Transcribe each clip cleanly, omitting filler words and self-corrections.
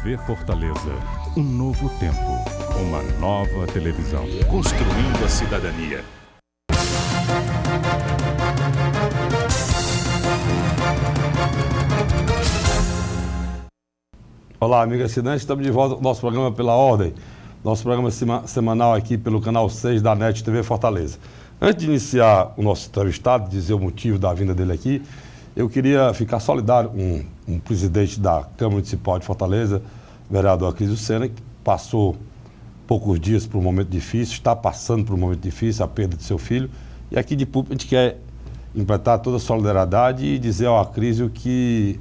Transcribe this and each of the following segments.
TV Fortaleza. Um novo tempo, uma nova televisão. Construindo a cidadania. Olá, amigo assinante, estamos de volta com o nosso programa Pela Ordem, nosso programa semanal aqui pelo canal 6 da NET TV Fortaleza. Antes de iniciar o nosso entrevistado, dizer o motivo da vinda dele aqui, eu queria ficar solidário com um presidente da Câmara Municipal de Fortaleza, vereador Acrisio Sena, que passou poucos dias por um momento difícil, está passando por um momento difícil, a perda de seu filho, e aqui de público a gente quer implementar toda a solidariedade e dizer ao Acrisio que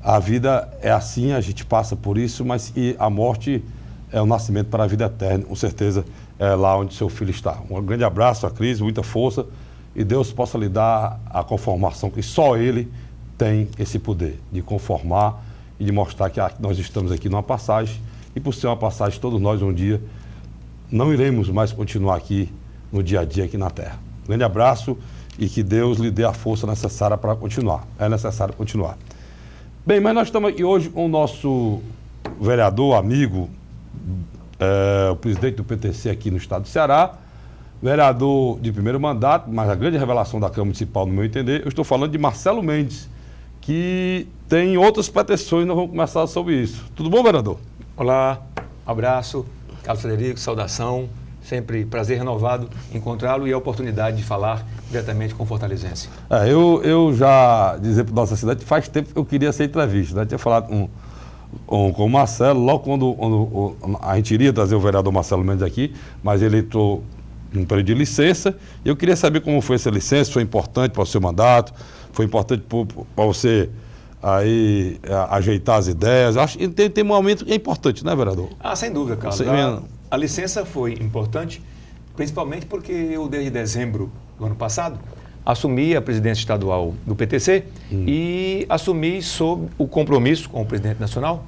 a vida é assim, a gente passa por isso, mas que a morte é o nascimento para a vida eterna, com certeza é lá onde seu filho está. Um grande abraço, Acrisio, muita força, e Deus possa lhe dar a conformação, que só Ele tem esse poder de conformar e de mostrar que nós estamos aqui numa passagem, e por ser uma passagem, todos nós um dia não iremos mais continuar aqui no dia a dia aqui na Terra. Um grande abraço e que Deus lhe dê a força necessária para continuar. É necessário continuar. Bem, mas nós estamos aqui hoje com o nosso vereador, amigo, o presidente do PTC aqui no estado do Ceará, vereador de primeiro mandato, mas a grande revelação da Câmara Municipal, no meu entender, eu estou falando de Marcelo Mendes, que tem outras pretensões, nós vamos começar sobre isso. Tudo bom, vereador? Olá, abraço, Carlos Frederico, saudação, sempre prazer renovado encontrá-lo e a oportunidade de falar diretamente com o fortalezense. Eu já dizer para nossa cidade, faz tempo que eu queria ser entrevista, né? Tinha falado com o Marcelo, logo quando a gente iria trazer o vereador Marcelo Mendes aqui, mas ele entrou num período de licença, e eu queria saber como foi essa licença, foi importante para o seu mandato, foi importante para você aí ajeitar as ideias. Acho que tem um momento que é importante, né, vereador? Sem dúvida, Carlos. A licença foi importante, principalmente porque eu, desde dezembro do ano passado, assumi a presidência estadual do PTC e assumi sob o compromisso com o presidente nacional,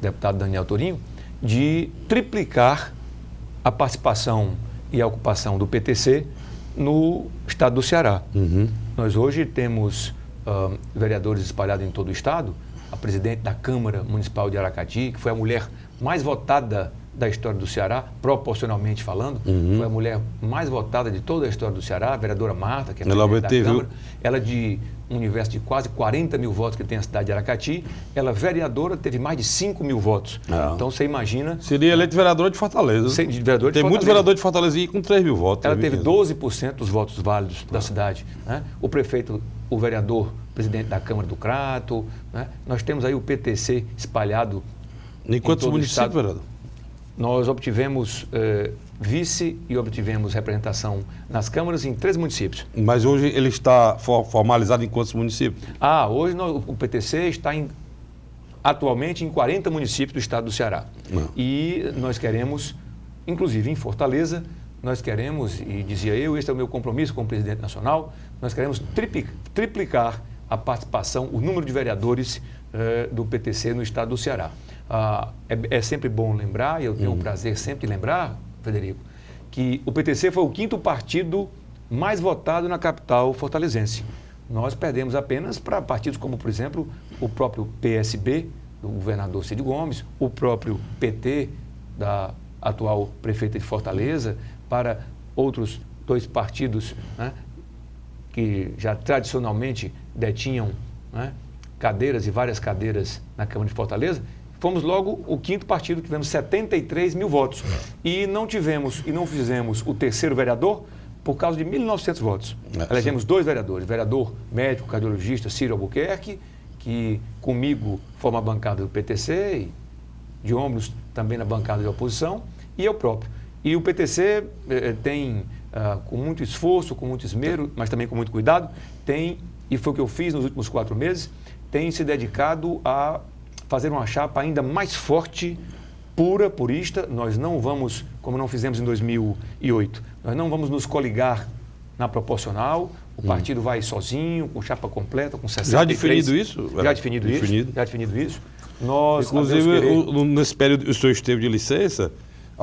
deputado Daniel Tourinho, de triplicar a participação e a ocupação do PTC no estado do Ceará. Nós hoje temos vereadores espalhados em todo o estado. A presidente da Câmara Municipal de Aracati, que foi a mulher mais votada da história do Ceará, proporcionalmente falando, foi a mulher mais votada de toda a história do Ceará, a vereadora Marta, que é a presidente da Câmara. Ela, de um universo de quase 40 mil votos que tem a cidade de Aracati, ela, vereadora, teve mais de 5 mil votos. Então, você imagina... Seria eleito vereadora de Fortaleza. Tem muito vereador de Fortaleza aí com 3 mil votos. Ela teve 12% dos votos válidos da cidade. Né? O prefeito, o vereador, presidente da Câmara do Crato. Né? Nós temos aí o PTC espalhado em quantos municípios, vereador? Nós obtivemos vice e obtivemos representação nas câmaras em 3 municípios. Mas hoje ele está formalizado em quantos municípios? Hoje o PTC está atualmente em 40 municípios do estado do Ceará. E nós queremos, inclusive em Fortaleza, nós queremos, e dizia eu, esse é o meu compromisso com o presidente nacional, nós queremos triplicar a participação, o número de vereadores do PTC no estado do Ceará. É sempre bom lembrar, e eu tenho o prazer sempre de lembrar, Frederico, que o PTC foi o 5º partido mais votado na capital fortalezense. Nós perdemos apenas para partidos como, por exemplo, o próprio PSB, do governador Cid Gomes, o próprio PT, da atual prefeita de Fortaleza, para outros 2 partidos, né, que já tradicionalmente detinham, né, cadeiras e várias cadeiras na Câmara de Fortaleza. Fomos logo o 5º partido, tivemos 73 mil votos. E não fizemos o 3º vereador por causa de 1.900 votos. Elegemos 2 vereadores, vereador médico, cardiologista Ciro Albuquerque, que comigo forma a bancada do PTC, e de ombros também na bancada de oposição, e eu próprio. E o PTC tem, com muito esforço, com muito esmero, mas também com muito cuidado, e foi o que eu fiz nos últimos 4 meses, tem se dedicado a fazer uma chapa ainda mais forte, purista. Nós não vamos, como não fizemos em 2008, nós não vamos nos coligar na proporcional. O partido vai sozinho, com chapa completa, com 63. Já definido isso? Já definido isso. Inclusive, nesse período o senhor esteve de licença,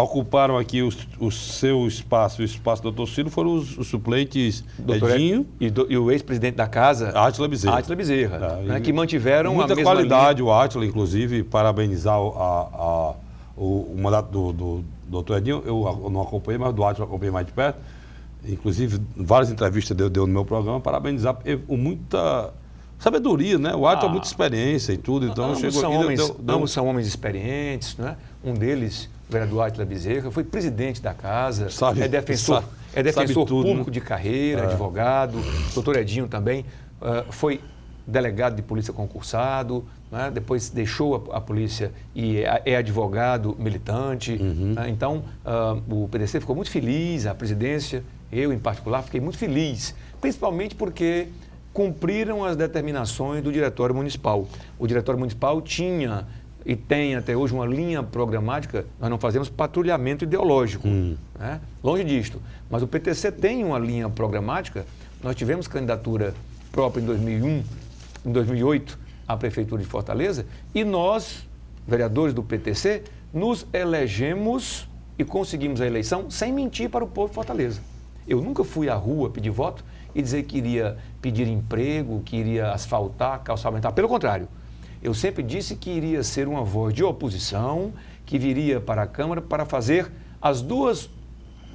ocuparam aqui o seu espaço, o espaço do Dr. Ciro, foram os suplentes Edinho e o ex-presidente da casa, Átila Bezerra, né, que mantiveram muita a mesma qualidade linha. o Átila, inclusive, parabenizar o mandato do Dr. Edinho. Eu não acompanhei, mas do Átila eu acompanhei mais de perto. Inclusive, várias entrevistas deu no meu programa, parabenizar com muita sabedoria, né? O Átila muita experiência e tudo, então ambos são homens experientes, né? Um deles, o vereador Átila Bezerra, foi presidente da casa, é defensor público, né? De carreira, advogado. O doutor Edinho também foi delegado de polícia concursado, né? Depois deixou a polícia e é advogado militante. Né? Então, o PDC ficou muito feliz, a presidência, eu em particular, fiquei muito feliz, principalmente porque cumpriram as determinações do Diretório Municipal. O Diretório Municipal tinha e tem até hoje uma linha programática, nós não fazemos patrulhamento ideológico, né? Longe disto. Mas o PTC tem uma linha programática, nós tivemos candidatura própria em 2001, em 2008, à Prefeitura de Fortaleza, e nós, vereadores do PTC, nos elegemos e conseguimos a eleição sem mentir para o povo de Fortaleza. Eu nunca fui à rua pedir voto e dizer que iria pedir emprego, que iria asfaltar, calçamentar. Pelo contrário, eu sempre disse que iria ser uma voz de oposição, que viria para a Câmara para fazer as duas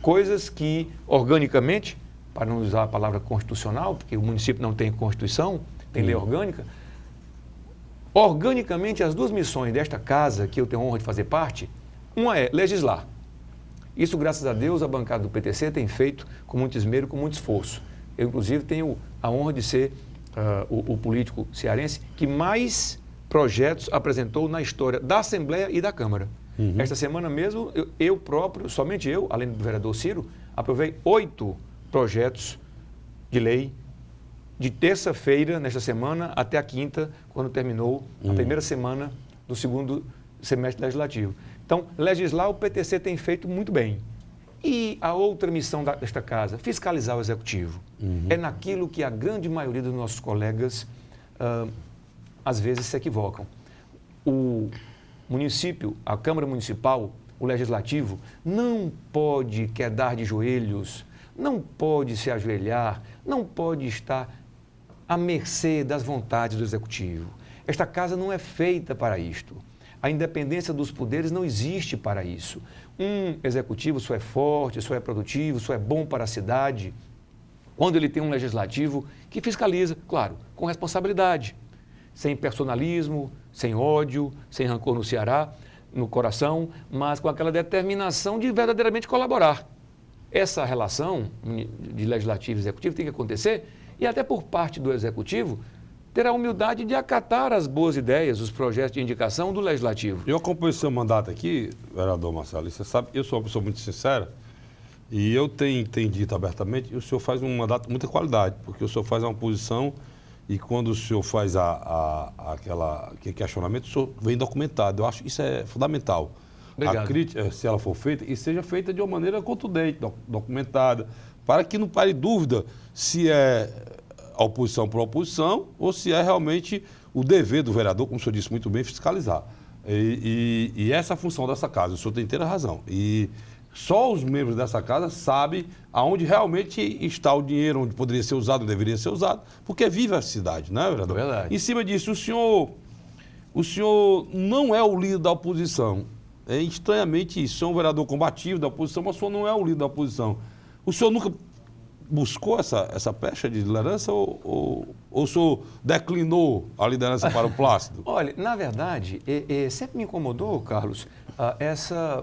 coisas que, organicamente, para não usar a palavra constitucional, porque o município não tem Constituição, tem lei orgânica, organicamente as duas missões desta casa, que eu tenho a honra de fazer parte, uma é legislar. Isso, graças a Deus, a bancada do PTC tem feito com muito esmero, com muito esforço. Eu, inclusive, tenho a honra de ser o político cearense que mais projetos apresentou na história da Assembleia e da Câmara. Esta semana mesmo, eu próprio, somente eu, além do vereador Ciro, aprovei 8 projetos de lei de terça-feira, nesta semana, até a quinta, quando terminou a primeira semana do segundo semestre legislativo. Então, legislar o PTC tem feito muito bem. E a outra missão desta casa, fiscalizar o Executivo. É naquilo que a grande maioria dos nossos colegas, às vezes, se equivocam. O município, a Câmara Municipal, o Legislativo, não pode quedar de joelhos, não pode se ajoelhar, não pode estar à mercê das vontades do Executivo. Esta casa não é feita para isto. A independência dos poderes não existe para isso. Um executivo só é forte, só é produtivo, só é bom para a cidade quando ele tem um legislativo que fiscaliza, claro, com responsabilidade, sem personalismo, sem ódio, sem rancor no Ceará, no coração, mas com aquela determinação de verdadeiramente colaborar. Essa relação de legislativo e executivo tem que acontecer e até por parte do executivo ter a humildade de acatar as boas ideias, os projetos de indicação do Legislativo. Eu acompanho o seu mandato aqui, vereador Marcelo, e você sabe, eu sou uma pessoa muito sincera e eu tenho dito abertamente, o senhor faz um mandato de muita qualidade, porque o senhor faz uma posição e quando o senhor faz aquele questionamento, o senhor vem documentado. Eu acho que isso é fundamental. Obrigado. A crítica, se ela for feita, e seja feita de uma maneira contundente, documentada, para que não pare dúvida se é a oposição por oposição ou se é realmente o dever do vereador, como o senhor disse muito bem, fiscalizar. E essa é a função dessa casa, o senhor tem inteira razão. E só os membros dessa casa sabem aonde realmente está o dinheiro, onde poderia ser usado, onde deveria ser usado, porque vive a cidade, né, vereador? É verdade. Em cima disso, o senhor não é o líder da oposição. É estranhamente isso. O senhor é um vereador combativo da oposição, mas o senhor não é o líder da oposição. O senhor nunca buscou essa pecha de liderança ou o senhor declinou a liderança para o Plácido? Olha, na verdade, sempre me incomodou, Carlos, essa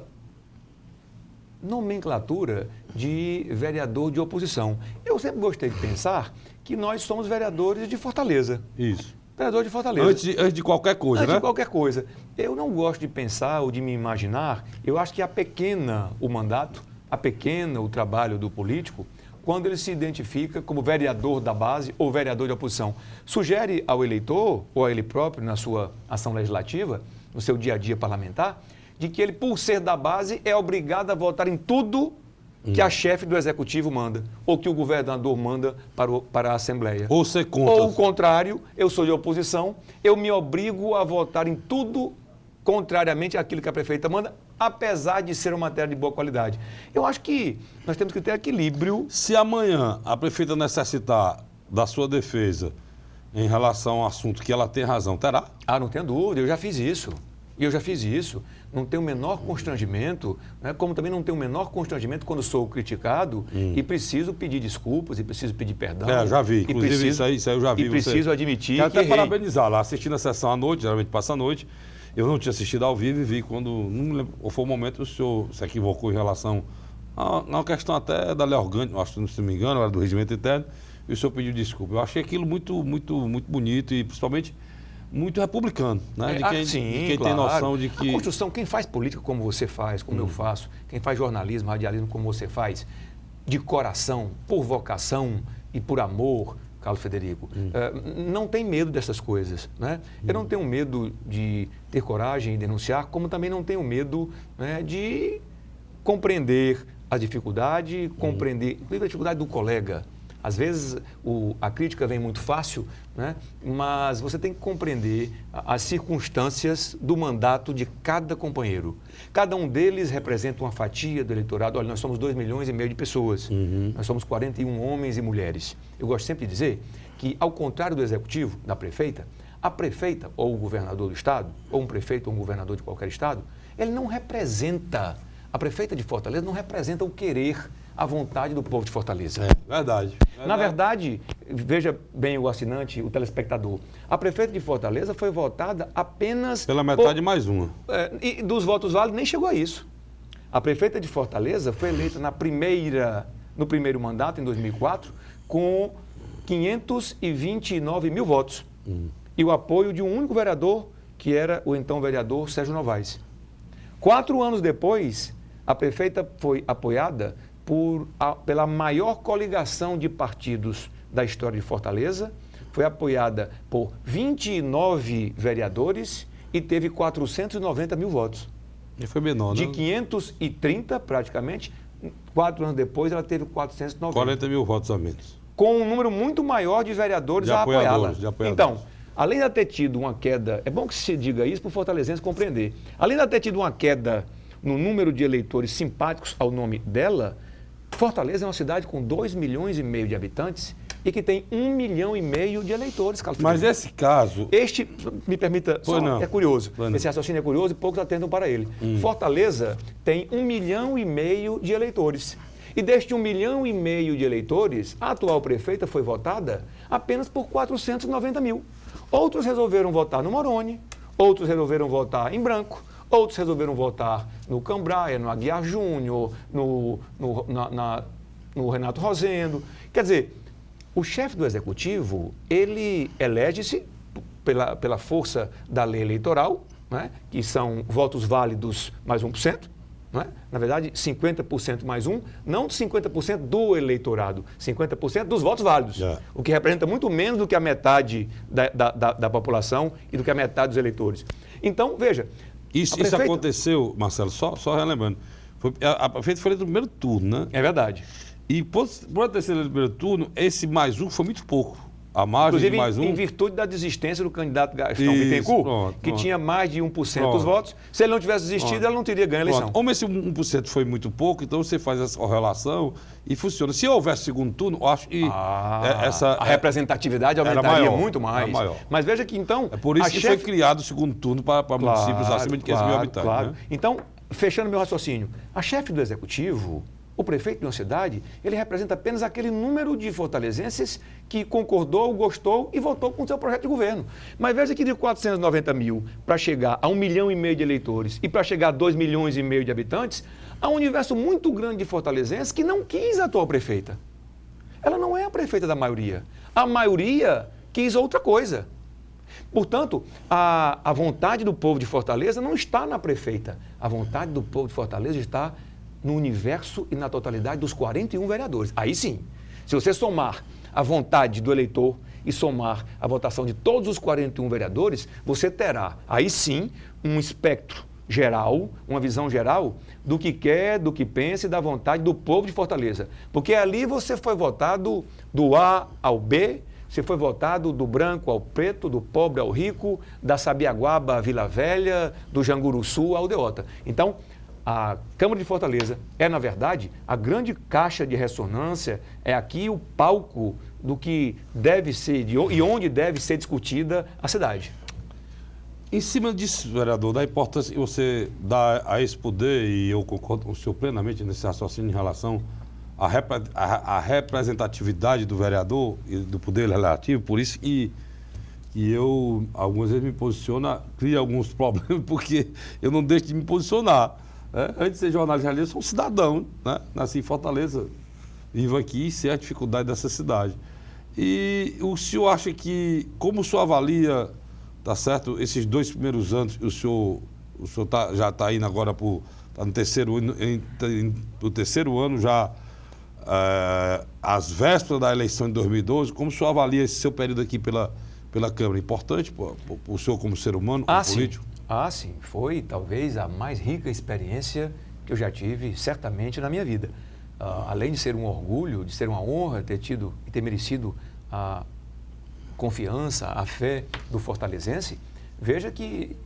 nomenclatura de vereador de oposição. Eu sempre gostei de pensar que nós somos vereadores de Fortaleza. Isso. Vereador de Fortaleza. Antes de qualquer coisa, Antes né? de qualquer coisa. Eu não gosto de pensar ou de me imaginar, eu acho que apequena o mandato, apequena o trabalho do político, quando ele se identifica como vereador da base ou vereador de oposição. Sugere ao eleitor, ou a ele próprio, na sua ação legislativa, no seu dia a dia parlamentar, de que ele, por ser da base, é obrigado a votar em tudo que a chefe do executivo manda, ou que o governador manda para a Assembleia. Ou ser contra. Ou o contrário, eu sou de oposição, eu me obrigo a votar em tudo contrariamente àquilo que a prefeita manda, apesar de ser uma matéria de boa qualidade. Eu acho que nós temos que ter equilíbrio. Se amanhã a prefeita necessitar da sua defesa em relação ao assunto que ela tem razão, terá? Ah, não tenho dúvida, eu já fiz isso. Não tenho o menor constrangimento, né? Como também não tenho o menor constrangimento quando sou criticado e preciso pedir desculpas, e preciso pedir perdão. Já vi. Inclusive, isso aí eu já vi. E preciso admitir Quero que até errei. parabenizar lá, assistindo a sessão à noite, geralmente passa à noite. Eu não tinha assistido ao vivo e vi quando, não me lembro, ou foi o momento que o senhor se equivocou em relação a uma questão até da lei orgânica, acho que se não me engano, era do regimento interno, e o senhor pediu desculpa. Eu achei aquilo muito bonito e principalmente muito republicano, né? De quem claro. tem noção de que... A construção, quem faz política como você faz, como eu faço, quem faz jornalismo, radialismo como você faz, de coração, por vocação e por amor, Carlos Frederico, não tem medo dessas coisas, né? Eu não tenho medo de ter coragem e denunciar, como também não tenho medo, né, de compreender a dificuldade, compreender, inclusive a dificuldade do colega. Às vezes a crítica vem muito fácil, né? Mas você tem que compreender as circunstâncias do mandato de cada companheiro. Cada um deles representa uma fatia do eleitorado. Olha, nós somos 2,5 milhões de pessoas. Nós somos 41 homens e mulheres. Eu gosto sempre de dizer que, ao contrário do executivo, da prefeita, a prefeita ou o governador do estado, ou um prefeito ou um governador de qualquer estado, ele não representa, a prefeita de Fortaleza não representa o querer, a vontade do povo de Fortaleza. Verdade. Na verdade, veja bem o assinante, o telespectador, a prefeita de Fortaleza foi votada apenas... Pela metade mais uma. E dos votos válidos nem chegou a isso. A prefeita de Fortaleza foi eleita no primeiro mandato, em 2004, com 529 mil votos. E o apoio de um único vereador, que era o então vereador Sérgio Novaes. 4 anos depois, a prefeita foi apoiada pela maior coligação de partidos da história de Fortaleza, foi apoiada por 29 vereadores e teve 490 mil votos. E foi menor, né? De 530, praticamente, 4 anos depois ela teve 490. 40 mil votos a menos. Com um número muito maior de vereadores a apoiá-la. Então, além de ter tido uma queda, é bom que se diga isso para o fortalezense compreender, além de ter tido uma queda no número de eleitores simpáticos ao nome dela, Fortaleza é uma cidade com 2,5 milhões de habitantes e que tem 1,5 milhão de eleitores, Carlos Mas Frederico. esse caso... Me permita, é curioso. Esse raciocínio é curioso e poucos atentam para ele. Fortaleza tem 1,5 milhão de eleitores. E deste 1,5 milhão de eleitores, a atual prefeita foi votada apenas por 490 mil. Outros resolveram votar no Moroni, outros resolveram votar em branco, outros resolveram votar no Cambraia, no Aguiar Júnior, no Renato Rosendo. Quer dizer, o chefe do executivo, ele elege-se pela força da lei eleitoral, né, que são votos válidos mais 1%, né? Na verdade, 50% mais 1%, não 50% do eleitorado, 50% dos votos válidos, o que representa muito menos do que a metade da população e do que a metade dos eleitores. Então, veja... Isso aconteceu, Marcelo, só relembrando, a prefeita foi eleita no primeiro turno, né? É verdade. E por ter sido eleita no primeiro turno, esse mais 1 foi muito pouco. A margem Inclusive, de mais 1... em virtude da desistência do candidato Gastão Bittencourt, que tinha mais de 1% dos votos. Se ele não tivesse desistido, ela não teria ganho a eleição. Como esse 1% foi muito pouco, então você faz essa correlação e funciona. Se houvesse segundo turno, eu acho que a representatividade aumentaria muito mais. Mas veja que, então... É por isso que foi criado o segundo turno para municípios acima de 500 mil habitantes. Claro. Né? Então, fechando meu raciocínio, a chefe do executivo... O prefeito de uma cidade, ele representa apenas aquele número de fortalezenses que concordou, gostou e votou com o seu projeto de governo. Mas veja que de 490 mil para chegar a 1,5 milhão de eleitores e para chegar a 2,5 milhões de habitantes, há um universo muito grande de fortalezenses que não quis a atual prefeita. Ela não é a prefeita da maioria. A maioria quis outra coisa. Portanto, a vontade do povo de Fortaleza não está na prefeita. A vontade do povo de Fortaleza está no universo e na totalidade dos 41 vereadores. Aí sim, se você somar a vontade do eleitor e somar a votação de todos os 41 vereadores, você terá, aí sim, um espectro geral, uma visão geral do que quer, do que pensa e da vontade do povo de Fortaleza. Porque ali você foi votado do A ao B, você foi votado do branco ao preto, do pobre ao rico, da Sabiaguaba à Vila Velha, do Janguruçu à Aldeota. Então, A Câmara de Fortaleza é, na verdade, a grande caixa de ressonância, é aqui o palco do que deve ser e onde deve ser discutida a cidade. Em cima disso, vereador, da importância que você dá a esse poder, e eu concordo com o senhor plenamente nesse raciocínio em relação à representatividade do vereador e do poder legislativo, por isso que eu, algumas vezes, me posiciono, cria alguns problemas, porque eu não deixo de me posicionar. Antes de ser jornalista, eu sou um cidadão, né? Nasci em Fortaleza, vivo aqui e sei a dificuldade dessa cidade. E o senhor acha que, como o senhor avalia, tá certo, esses 2 primeiros anos, o senhor já está indo agora tá no terceiro ano, no terceiro ano já, às vésperas da eleição de 2012, como o senhor avalia esse seu período aqui pela Câmara? Importante para o senhor como ser humano, como político? Sim. Foi talvez a mais rica experiência que eu já tive, certamente, na minha vida. Além de ser um orgulho, de ser uma honra ter tido e ter merecido a confiança, a fé do fortalezense, veja que,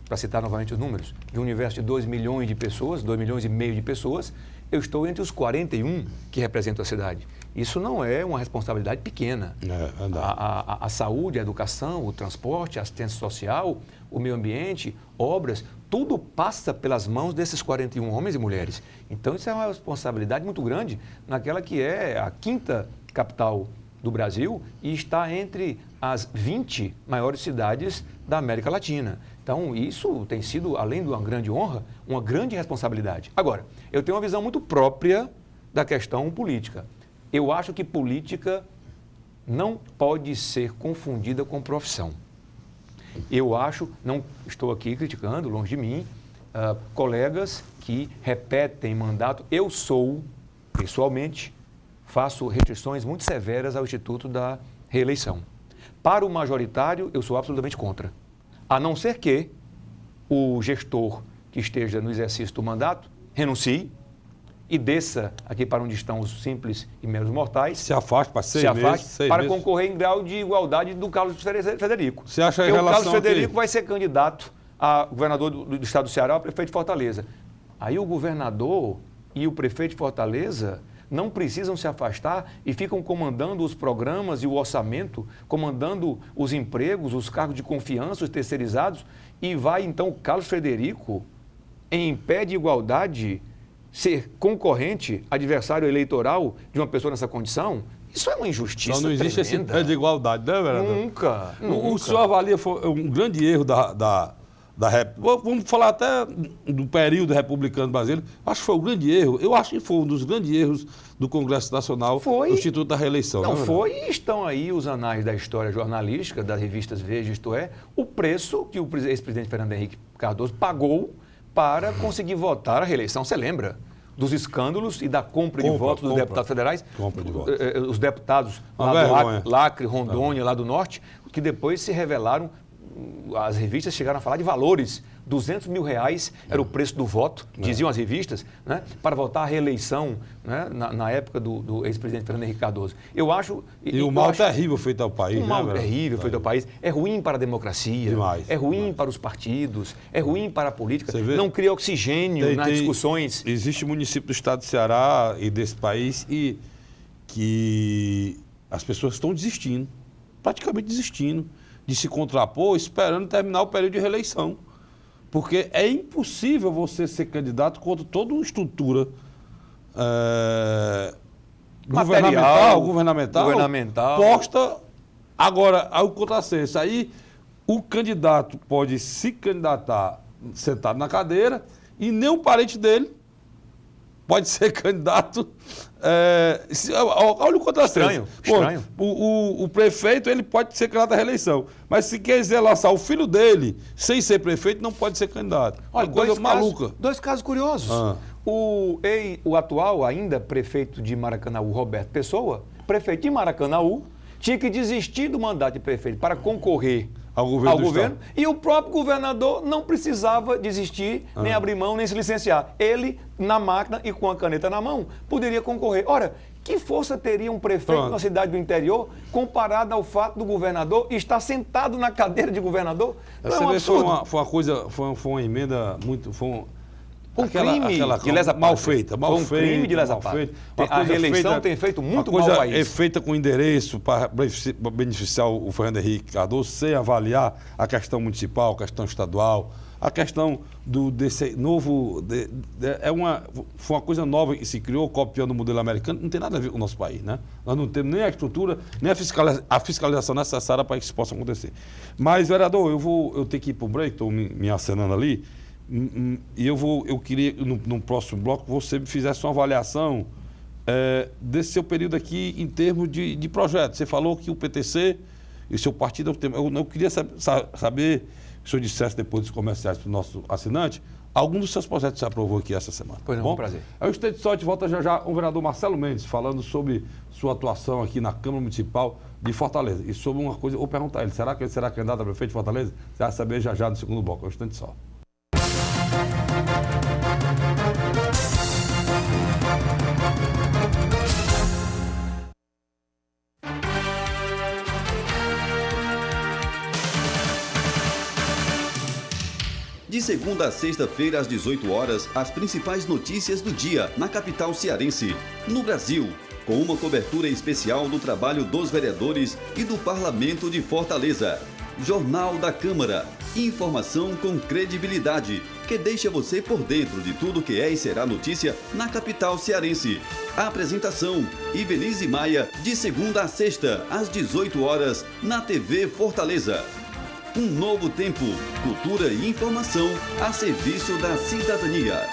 para citar novamente os números, de um universo de 2 milhões de pessoas, 2 milhões e meio de pessoas, eu estou entre os 41 que representam a cidade. Isso não é uma responsabilidade pequena. A saúde, a educação, o transporte, a assistência social, o meio ambiente, obras, tudo passa pelas mãos desses 41 homens e mulheres. Então, isso é uma responsabilidade muito grande naquela que é a 5ª capital do Brasil e está entre as 20 maiores cidades da América Latina. Então, isso tem sido, além de uma grande honra, uma grande responsabilidade. Agora, eu tenho uma visão muito própria da questão política. Eu acho que política não pode ser confundida com profissão. Eu acho, não estou aqui criticando, longe de mim, colegas que repetem mandato. Eu sou, pessoalmente, faço restrições muito severas ao Instituto da Reeleição. Para o majoritário, eu sou absolutamente contra. A não ser que o gestor que esteja no exercício do mandato renuncie e desça aqui para onde estão os simples e meros mortais. Se afaste para 6 meses. Para concorrer em grau de igualdade do Carlos Frederico. Você acha Porque o Carlos Frederico vai ser candidato a governador do estado do Ceará, a prefeito de Fortaleza. Aí o governador e o prefeito de Fortaleza não precisam se afastar e ficam comandando os programas e o orçamento, comandando os empregos, os cargos de confiança, os terceirizados, e vai então o Carlos Frederico, em pé de igualdade, ser concorrente, adversário eleitoral de uma pessoa nessa condição? Isso é uma injustiça tremenda. Não existe esse pé de igualdade, né, vereador? Nunca. O senhor avalia foi um grande erro da vamos falar até do período republicano brasileiro. Acho que foi um grande erro. Eu acho que foi um dos grandes erros do Congresso Nacional, do Instituto da Reeleição. Não foi, e estão aí os anais da história jornalística, das revistas Veja, isto é, o preço que o ex-presidente Fernando Henrique Cardoso pagou para conseguir votar a reeleição. Você lembra dos escândalos e da compra de votos dos deputados federais? Compra de votos. Os deputados lá do Acre, Rondônia, lá do Norte, que depois se revelaram. As revistas chegaram a falar de valores. 200 mil reais era o preço do voto, diziam as revistas, né, para votar a reeleição, né, na época do ex-presidente Fernando Henrique Cardoso. Eu acho... E o mal terrível feito ao país. O mal terrível feito ao país. É ruim para a democracia, demais, é ruim para os partidos, é ruim para a política, não cria oxigênio nas discussões. Existe município do estado do Ceará e desse país que as pessoas estão desistindo, praticamente desistindo de se contrapor, esperando terminar o período de reeleição. Porque é impossível você ser candidato contra toda uma estrutura governamental posta. Agora, ao contrassenso. Aí o candidato pode se candidatar sentado na cadeira e nem um parente dele pode ser candidato. Olha o contrassenso. Estranho. O prefeito ele pode ser candidato à reeleição, mas se quiser lançar o filho dele sem ser prefeito, não pode ser candidato. Olha, coisa maluca. Dois casos curiosos. O atual, ainda prefeito de Maracanaú, Roberto Pessoa, prefeito de Maracanaú, tinha que desistir do mandato de prefeito para concorrer ao governo, e o próprio governador não precisava desistir, nem abrir mão, nem se licenciar. Ele, na máquina e com a caneta na mão, poderia concorrer. Ora, que força teria um prefeito na cidade do interior comparado ao fato do governador estar sentado na cadeira de governador? Foi uma emenda muito... Um crime de lesa mal pátria. feita. Foi um crime de lesa pátria. A reeleição tem feito muito mal ao país. É feita com endereço para beneficiar o Fernando Henrique Cardoso, sem avaliar a questão municipal, a questão estadual, a questão desse novo... foi uma coisa nova que se criou, copiando o modelo americano, não tem nada a ver com o nosso país, né? Nós não temos nem a estrutura, nem a fiscalização necessária para que isso possa acontecer. Mas, vereador, eu tenho que ir para o break, estou me acenando ali, e eu queria, no próximo bloco, que você me fizesse uma avaliação desse seu período aqui em termos de projeto. Você falou que o PTC e o seu partido... Eu queria saber, se o senhor dissesse depois dos comerciais para o nosso assinante, algum dos seus projetos você aprovou aqui essa semana. Pois não, bom? Um prazer. Aí o Estado de Sorte volta já o vereador Marcelo Mendes, falando sobre sua atuação aqui na Câmara Municipal de Fortaleza. E sobre uma coisa, eu vou perguntar a ele, será que ele será candidato a prefeito de Fortaleza? Você vai saber já no segundo bloco. É o Estado de Sorte. De segunda a sexta-feira, às 18 horas, as principais notícias do dia na capital cearense, no Brasil, com uma cobertura especial do trabalho dos vereadores e do Parlamento de Fortaleza. Jornal da Câmara. Informação com credibilidade, que deixa você por dentro de tudo que é e será notícia na capital cearense. A apresentação, Ivelise Maia, de segunda a sexta, às 18 horas, na TV Fortaleza. Um novo tempo, cultura e informação a serviço da cidadania.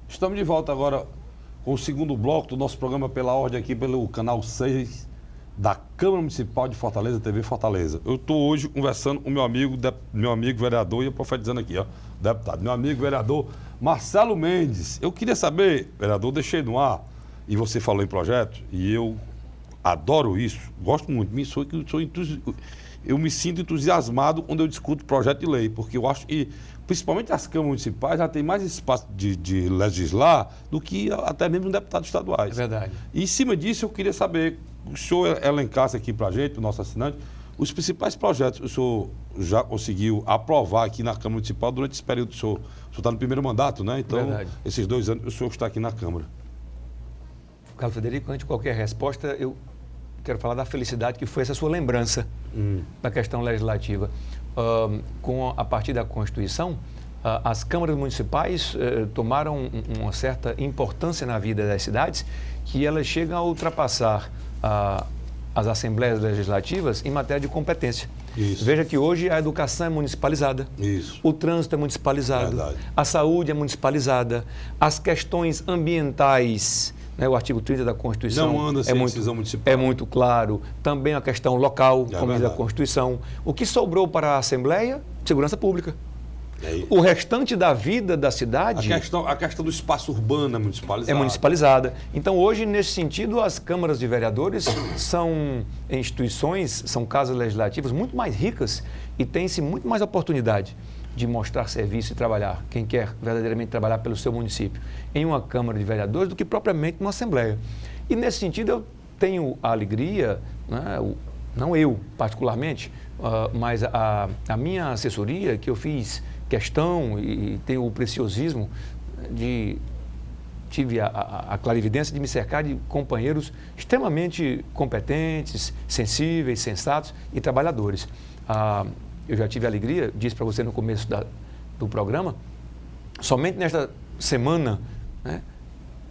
Estamos de volta agora com o segundo bloco do nosso programa Pela Ordem, aqui pelo canal 6 da Câmara Municipal de Fortaleza, TV Fortaleza. Eu estou hoje conversando com meu amigo vereador, e eu profetizando aqui, ó, deputado, meu amigo vereador Marcelo Mendes. Eu queria saber, vereador, deixei no ar, e você falou em projeto, e eu adoro isso, gosto muito, eu me sinto entusiasmado quando eu discuto projeto de lei, porque eu acho que, principalmente as câmaras municipais, já tem mais espaço de legislar do que até mesmo deputados estaduais. É verdade. E em cima disso, eu queria saber, o senhor elencasse aqui para a gente, o nosso assinante, os principais projetos que o senhor já conseguiu aprovar aqui na Câmara Municipal durante esse período. O senhor está no primeiro mandato, né? Então, verdade. Esses 2 anos, o senhor está aqui na Câmara. Carlos Frederico, antes de qualquer resposta, eu quero falar da felicidade que foi essa sua lembrança da questão legislativa. A partir da Constituição, as câmaras municipais tomaram uma certa importância na vida das cidades, que elas chegam a ultrapassar as assembleias legislativas em matéria de competência. Isso. Veja que hoje a educação é municipalizada, isso. O trânsito é municipalizado, verdade. A saúde é municipalizada, as questões ambientais, né, o artigo 30 da Constituição não anda sem decisão municipal. É muito claro. Também a questão local, como diz a Constituição. O que sobrou para a Assembleia? Segurança pública. O restante da vida da cidade... A questão do espaço urbano é municipalizada. É municipalizada. Então, hoje, nesse sentido, as câmaras de vereadores são instituições, são casas legislativas muito mais ricas e tem-se muito mais oportunidade de mostrar serviço e trabalhar, quem quer verdadeiramente trabalhar pelo seu município, em uma Câmara de Vereadores do que propriamente numa Assembleia. E, nesse sentido, eu tenho a alegria, né, não eu particularmente, mas a minha assessoria, que eu fiz questão e tenho o preciosismo tive a clarividência de me cercar de companheiros extremamente competentes, sensíveis, sensatos e trabalhadores. Eu já tive a alegria, disse para você no começo do programa, somente nesta semana, né,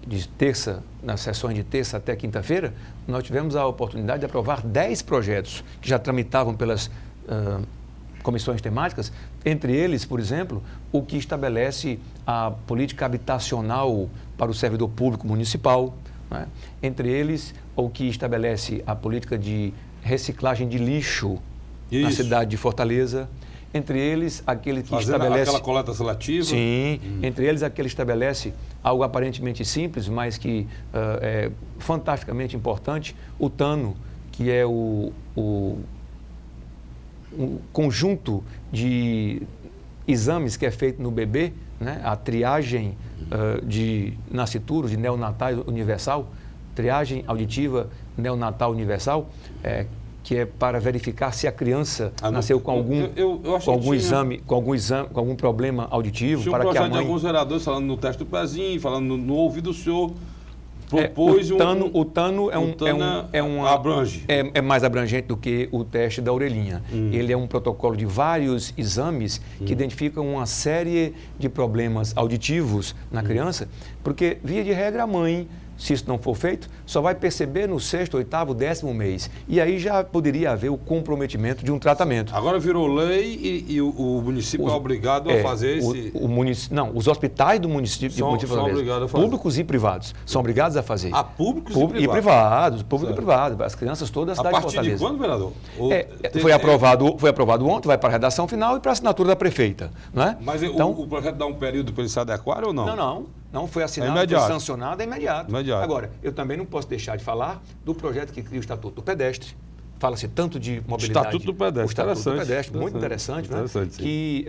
de terça, nas sessões de terça até quinta-feira, nós tivemos a oportunidade de aprovar 10 projetos que já tramitavam pelas comissões temáticas, entre eles, por exemplo, o que estabelece a política habitacional para o servidor público municipal, né? Entre eles, o que estabelece a política de reciclagem de lixo na cidade de Fortaleza, entre eles, aquele que estabelece... aquela coleta seletiva? Sim, entre eles, aquele que estabelece algo aparentemente simples, mas que é fantasticamente importante, o TANO, que é um conjunto de exames que é feito no bebê, né? A triagem de nascituros, de neonatais universal, triagem auditiva neonatal universal, que é para verificar se a criança nasceu com algum exame, com algum problema auditivo. Tinha para que a mãe... de alguns vereadores falando no teste do pezinho, falando no ouvido do senhor. Propôs o TANO abrange. É mais abrangente do que o teste da orelhinha. Ele é um protocolo de vários exames que identificam uma série de problemas auditivos na criança, porque, via de regra, a mãe, se isso não for feito, só vai perceber no 6º, 8º, 10º mês. E aí já poderia haver o comprometimento de um tratamento. Agora virou lei e o município é obrigado a fazer esse... Não, os hospitais do município são obrigados a fazer. Públicos e privados, são obrigados a fazer. Públicos e privados? Público e privado. As crianças todas da cidade de Fortaleza. A partir de quando, vereador? Foi aprovado ontem, vai para a redação final e para a assinatura da prefeita. Não é? Mas então, o projeto dá um período para eles se adequarem ou não? Não foi assinado, foi sancionado, é imediato. Agora, eu também não posso deixar de falar do projeto que cria o Estatuto do Pedestre. Fala-se tanto de mobilidade. Estatuto do Pedestre, o Estatuto do Pedestre, muito interessante, né? Que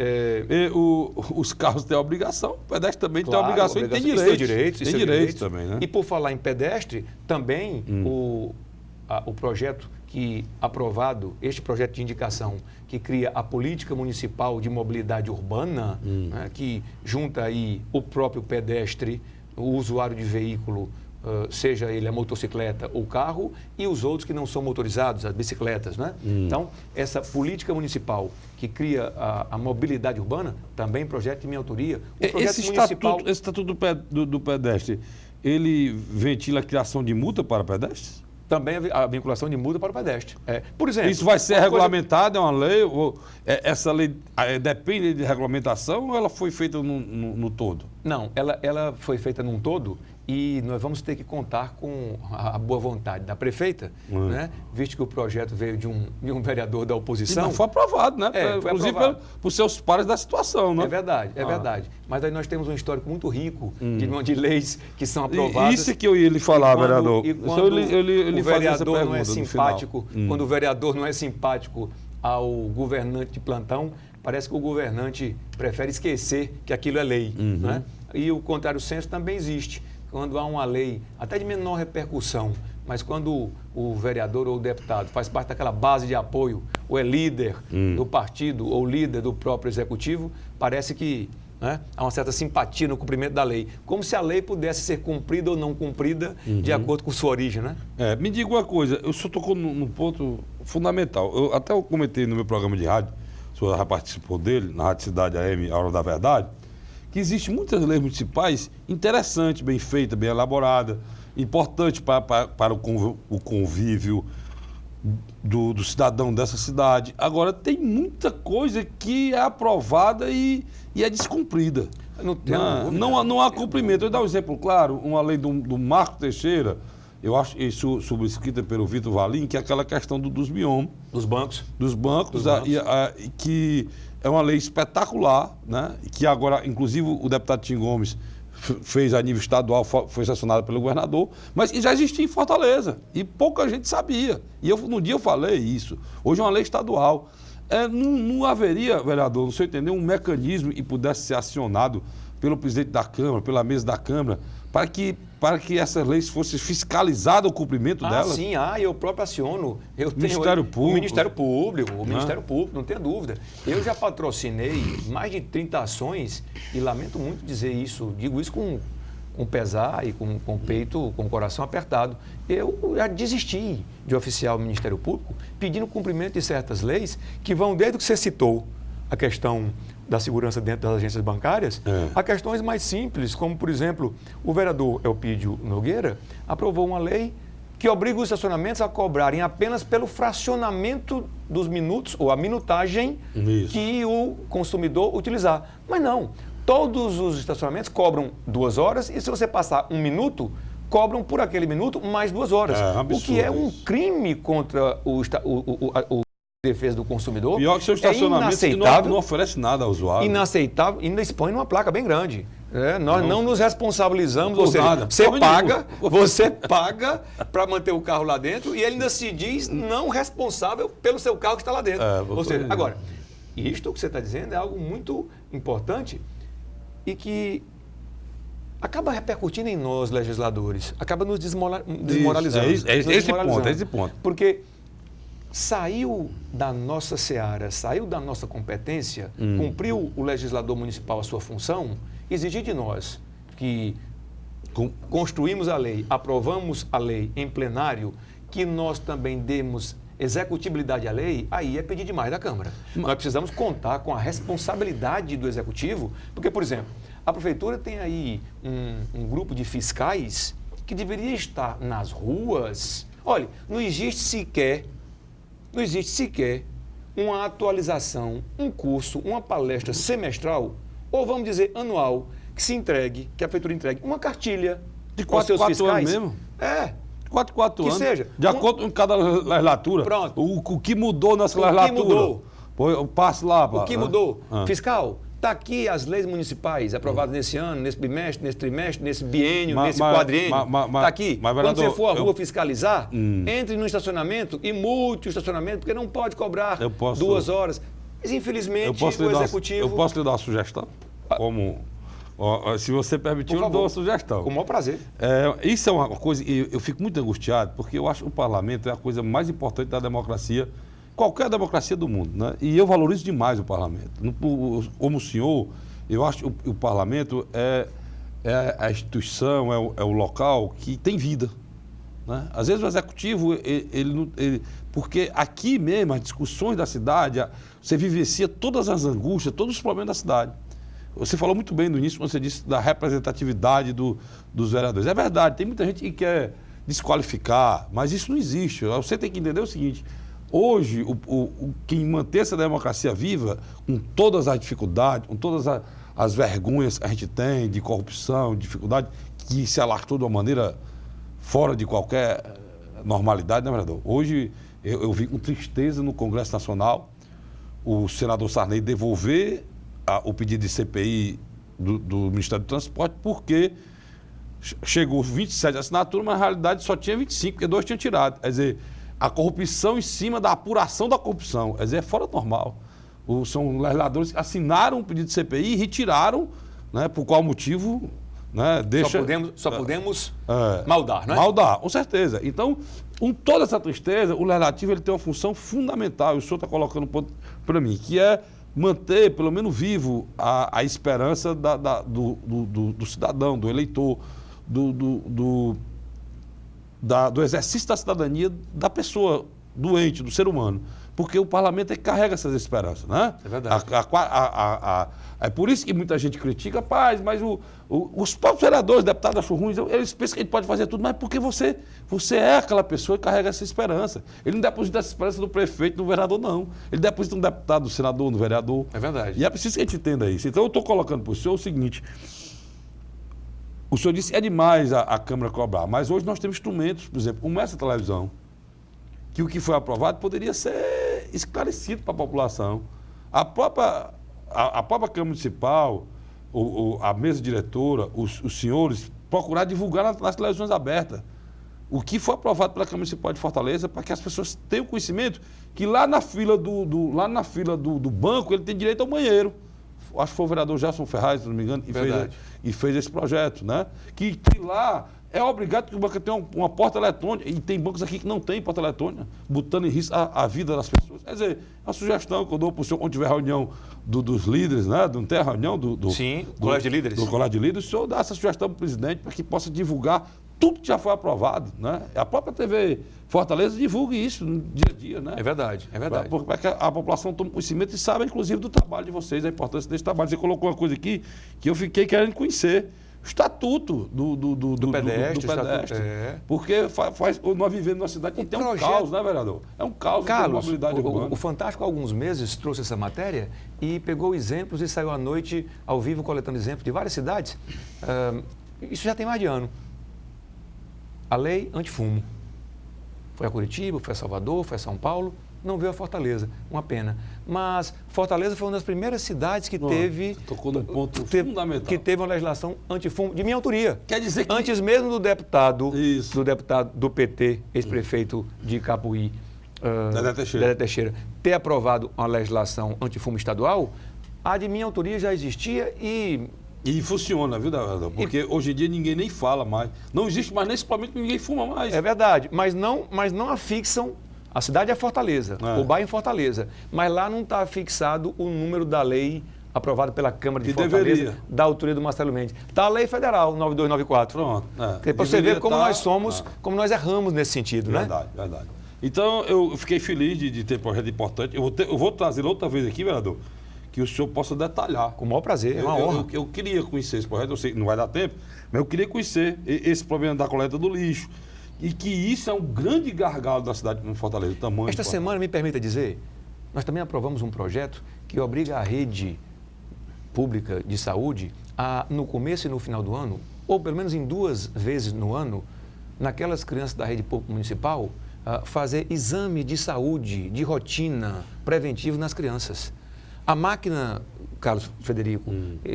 os carros têm obrigação, o pedestre também tem obrigação e tem direitos. Tem direitos também, né? E por falar em pedestre, também o projeto aprovado, este projeto de indicação que cria a política municipal de mobilidade urbana, né, que junta aí o próprio pedestre, o usuário de veículo, seja ele a motocicleta ou carro, e os outros que não são motorizados, as bicicletas, né? Então, essa política municipal que cria a mobilidade urbana, também projeto de minha autoria. Esse estatuto do pedestre, ele ventila a criação de multa para pedestres? Também a vinculação de multa para o pedestre. Por exemplo... Isso vai ser regulamentado, é uma lei? Essa lei depende de regulamentação ou ela foi feita no todo? Não, ela foi feita num todo e nós vamos ter que contar com a boa vontade da prefeita, né? Visto que o projeto veio de um vereador da oposição. E não foi aprovado, né? Inclusive por seus pares da situação, né? É verdade. Mas aí nós temos um histórico muito rico de leis que são aprovadas. Isso que eu ia lhe falar, vereador. E quando o vereador não é simpático, quando o vereador não é simpático ao governante de plantão, parece que o governante prefere esquecer que aquilo é lei, né? E o contrário senso também existe. Quando há uma lei, até de menor repercussão, mas quando o vereador ou o deputado faz parte daquela base de apoio, ou é líder do partido ou líder do próprio executivo, parece que, né, há uma certa simpatia no cumprimento da lei. Como se a lei pudesse ser cumprida ou não cumprida de acordo com sua origem, né? Me diga uma coisa, eu só tocou num ponto fundamental. Eu comentei no meu programa de rádio, o senhor já participou dele, na Rádio Cidade AM, A Hora da Verdade, que existem muitas leis municipais interessantes, bem feitas, bem elaboradas, importantes para o convívio do cidadão dessa cidade. Agora, tem muita coisa que é aprovada e é descumprida. Não há cumprimento. Eu vou dar um exemplo claro, uma lei do Marco Teixeira, eu acho isso subscrita pelo Vitor Valim, que é aquela questão dos biomas. Dos bancos, que é uma lei espetacular, né? Que agora, inclusive, o deputado Tim Gomes fez a nível estadual, foi sancionada pelo governador, mas já existia em Fortaleza e pouca gente sabia. E no dia eu falei isso. Hoje é uma lei estadual. Não haveria, vereador, no seu entender, um mecanismo e pudesse ser acionado pelo presidente da Câmara, pela mesa da Câmara, para que essas leis fossem fiscalizadas o cumprimento delas? Sim, eu próprio aciono. O Ministério Público, não tenha dúvida. Eu já patrocinei mais de 30 ações e lamento muito dizer isso, digo isso com pesar e com o peito, com o coração apertado. Eu já desisti de oficiar o Ministério Público pedindo cumprimento de certas leis que vão desde o que você citou, a questão da segurança dentro das agências bancárias, a questões mais simples, como, por exemplo, o vereador Elpidio Nogueira aprovou uma lei que obriga os estacionamentos a cobrarem apenas pelo fracionamento dos minutos, ou a minutagem que o consumidor utilizar. Mas não, todos os estacionamentos cobram 2 horas e se você passar 1 minuto, cobram por aquele minuto mais 2 horas. O que é um crime contra o defesa do consumidor. Pior que seu estacionamento que não oferece nada ao usuário. Inaceitável, ainda expõe numa placa bem grande. Nós não nos responsabilizamos, ou seja, você paga para manter o carro lá dentro e ele ainda se diz não responsável pelo seu carro que está lá dentro. Ou seja, agora, isto que você está dizendo é algo muito importante e que acaba repercutindo em nós, legisladores, acaba nos desmoralizando. É esse ponto. Porque saiu da nossa seara, saiu da nossa competência, cumpriu o legislador municipal a sua função, exigir de nós que construímos a lei, aprovamos a lei em plenário, que nós também demos executibilidade à lei, aí é pedir demais da Câmara. Nós precisamos contar com a responsabilidade do Executivo, porque, por exemplo, a Prefeitura tem aí um grupo de fiscais que deveria estar nas ruas. Olha, não existe sequer uma atualização, um curso, uma palestra semestral, ou vamos dizer anual, que a Prefeitura entregue uma cartilha de 4 anos mesmo? É. 4 anos. Que seja. De acordo com cada legislatura. Pronto. O que mudou nessa legislatura? O que mudou? Eu passo lá. O que mudou? Fiscal, está aqui as leis municipais aprovadas nesse ano, nesse bimestre, nesse trimestre, nesse biênio, nesse quadriênio. Está aqui. Quando você for à rua fiscalizar, entre no estacionamento e multe o estacionamento, porque não pode cobrar 2 horas. Mas, infelizmente, o Executivo... Eu posso lhe dar uma sugestão? Se você permitir, eu dou uma sugestão. Com o maior prazer. Isso é uma coisa, eu fico muito angustiado, porque eu acho que o parlamento é a coisa mais importante da democracia, qualquer democracia do mundo, né? E eu valorizo demais o parlamento. Como senhor, eu acho que o parlamento é a instituição, é o local que tem vida, né? Às vezes o executivo, porque aqui mesmo, as discussões da cidade, você vivencia todas as angústias, todos os problemas da cidade. Você falou muito bem no início, quando você disse da representatividade dos vereadores. É verdade, tem muita gente que quer desqualificar, mas isso não existe. Você tem que entender o seguinte: hoje, quem mantém essa democracia viva, com todas as dificuldades, com todas as vergonhas que a gente tem de corrupção, dificuldade, que se alastrou de uma maneira fora de qualquer normalidade, né, vereador? Hoje, eu vi com tristeza no Congresso Nacional o senador Sarney devolver o pedido de CPI do Ministério do Transporte, porque chegou 27 assinaturas, mas na realidade só tinha 25, porque 2 tinham tirado. Quer dizer, a corrupção em cima da apuração da corrupção. Quer dizer, é fora do normal. São legisladores que assinaram um pedido de CPI e retiraram, né, por qual motivo, né, deixa... Só podemos maldar, não é? Maldar, com certeza. Então, com toda essa tristeza, o legislativo ele tem uma função fundamental, e o senhor está colocando um ponto para mim, que é manter, pelo menos vivo, a esperança do cidadão, do eleitor, do exercício da cidadania da pessoa doente, do ser humano. Porque o parlamento é que carrega essas esperanças, né? É verdade. É por isso que muita gente critica, mas os próprios vereadores, deputados acham ruins, eles pensam que a gente pode fazer tudo, mas porque você é aquela pessoa que carrega essa esperança. Ele não deposita essa esperança no prefeito, no vereador, não. Ele deposita no deputado, no senador, no vereador. É verdade. E é preciso que a gente entenda isso. Então eu estou colocando para o senhor o seguinte: o senhor disse que é demais a Câmara cobrar, mas hoje nós temos instrumentos, por exemplo, como essa televisão, que o que foi aprovado poderia ser esclarecido para a população. A própria Câmara Municipal, a mesa diretora, os senhores, procurar divulgar nas televisões abertas o que foi aprovado pela Câmara Municipal de Fortaleza, para que as pessoas tenham conhecimento que lá na fila do banco ele tem direito ao banheiro. Acho que foi o vereador Gerson Ferraz, se não me engano, e fez esse projeto, né? Que lá é obrigado que o banco tenha uma porta eletrônica, e tem bancos aqui que não tem porta eletrônica, botando em risco a vida das pessoas. Quer dizer, a sugestão que eu dou para o senhor, quando tiver reunião dos líderes, né? Não tem a reunião Sim, Colégio de Líderes. Do Colégio de Líderes, o senhor dá essa sugestão para o presidente para que possa divulgar tudo que já foi aprovado, né? A própria TV Fortaleza divulga isso no dia a dia, né? É verdade. Para que a população tome conhecimento e saiba, inclusive, do trabalho de vocês, a importância desse trabalho. Você colocou uma coisa aqui que eu fiquei querendo conhecer. O estatuto do pedestre. Porque nós vivemos numa cidade que tem um caos, né, vereador? É um caos de mobilidade urbana. O Fantástico, há alguns meses, trouxe essa matéria e pegou exemplos e saiu à noite, ao vivo, coletando exemplos de várias cidades. Isso já tem mais de ano. A lei antifumo. Foi a Curitiba, foi a Salvador, foi a São Paulo, não veio a Fortaleza. Uma pena. Mas Fortaleza foi uma das primeiras cidades que teve... Tocou num ponto fundamental. Que teve uma legislação antifumo de minha autoria. Quer dizer que... Antes mesmo do deputado do PT, ex-prefeito de Capuí, Dedé Teixeira, ter aprovado uma legislação antifumo estadual, a de minha autoria já existia e E funciona, viu, vereador? Porque hoje em dia ninguém nem fala mais. Não existe mais nem suplemento, ninguém fuma mais. É verdade, mas não afixam. A cidade é Fortaleza, o bairro é Fortaleza, mas lá não está fixado o número da lei aprovada pela Câmara de Fortaleza, da autoria do Marcelo Mendes. Está a lei federal, 9294. Pronto. Para você ver como nós somos, como nós erramos nesse sentido, verdade, né? Verdade. Então, eu fiquei feliz de ter um projeto importante. Eu vou trazer outra vez aqui, vereador, que o senhor possa detalhar. Com o maior prazer, é uma honra. Eu queria conhecer esse projeto, eu sei que não vai dar tempo, mas eu queria conhecer esse problema da coleta do lixo. E que isso é um grande gargalo da cidade de Fortaleza, o tamanho. Esta semana, me permita dizer, nós também aprovamos um projeto que obriga a rede pública de saúde a, no começo e no final do ano, ou pelo menos em 2 vezes no ano, naquelas crianças da rede pública municipal, fazer exame de saúde, de rotina, preventivo nas crianças. A máquina, Carlos Frederico,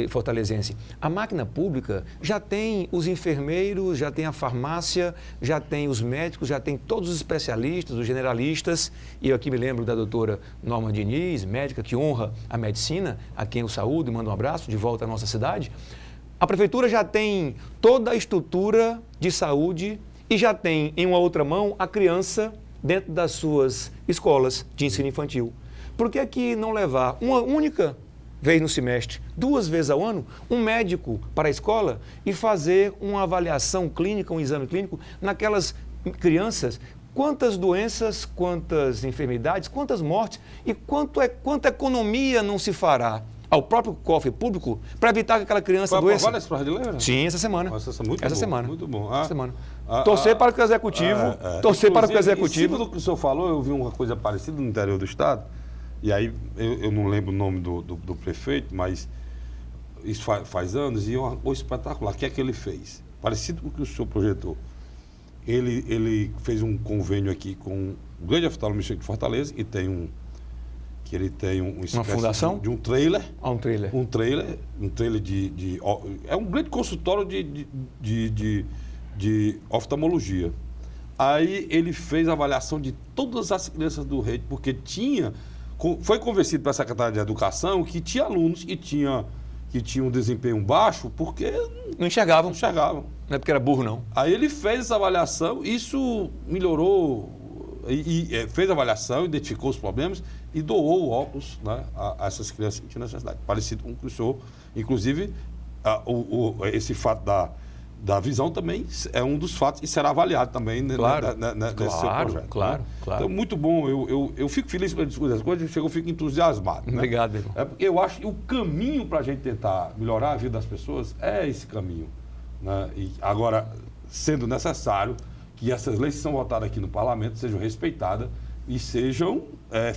fortalezense, a máquina pública já tem os enfermeiros, já tem a farmácia, já tem os médicos, já tem todos os especialistas, os generalistas, e eu aqui me lembro da doutora Norma Diniz, médica que honra a medicina, a quem eu saúdo e mando um abraço de volta à nossa cidade. A prefeitura já tem toda a estrutura de saúde e já tem, em uma outra mão, a criança dentro das suas escolas de ensino infantil. Por que aqui não levar uma única vez no semestre, 2 vezes ao ano, um médico para a escola e fazer uma avaliação clínica, um exame clínico naquelas crianças? Quantas doenças, quantas enfermidades, quantas mortes e quanta economia não se fará ao próprio cofre público para evitar que aquela criança adoeça? Esse projeto de lei, né? Sim, essa semana. Essa semana. Muito bom. Essa semana. Torcer para que o executivo... Torcer para que o executivo... Em cima do que o senhor falou, eu vi uma coisa parecida no interior do estado. E aí, eu não lembro o nome do prefeito, mas isso faz anos, e uma coisa espetacular. O que é que ele fez? Parecido com o que o senhor projetou. Ele fez um convênio aqui com o grande oftalmologista de Fortaleza, e tem uma fundação? De um trailer. Um trailer. Um trailer é um grande consultório de oftalmologia. Aí ele fez a avaliação de todas as crianças do rede, porque foi convencido pela Secretaria de Educação que tinha alunos que tinham um desempenho baixo porque não enxergavam. Não é porque era burro, não. Aí ele fez essa avaliação, isso melhorou, fez a avaliação, identificou os problemas e doou o óculos, né, a essas crianças que tinham necessidade. Parecido com o que o senhor, inclusive, esse fato da visão também é um dos fatos e será avaliado também nesse seu projeto. Claro. Então, muito bom. Eu fico feliz quando discutir as coisas, eu fico entusiasmado. Obrigado, meu irmão. É porque eu acho que o caminho para a gente tentar melhorar a vida das pessoas é esse caminho. Né? E agora, sendo necessário que essas leis que são votadas aqui no parlamento sejam respeitadas e sejam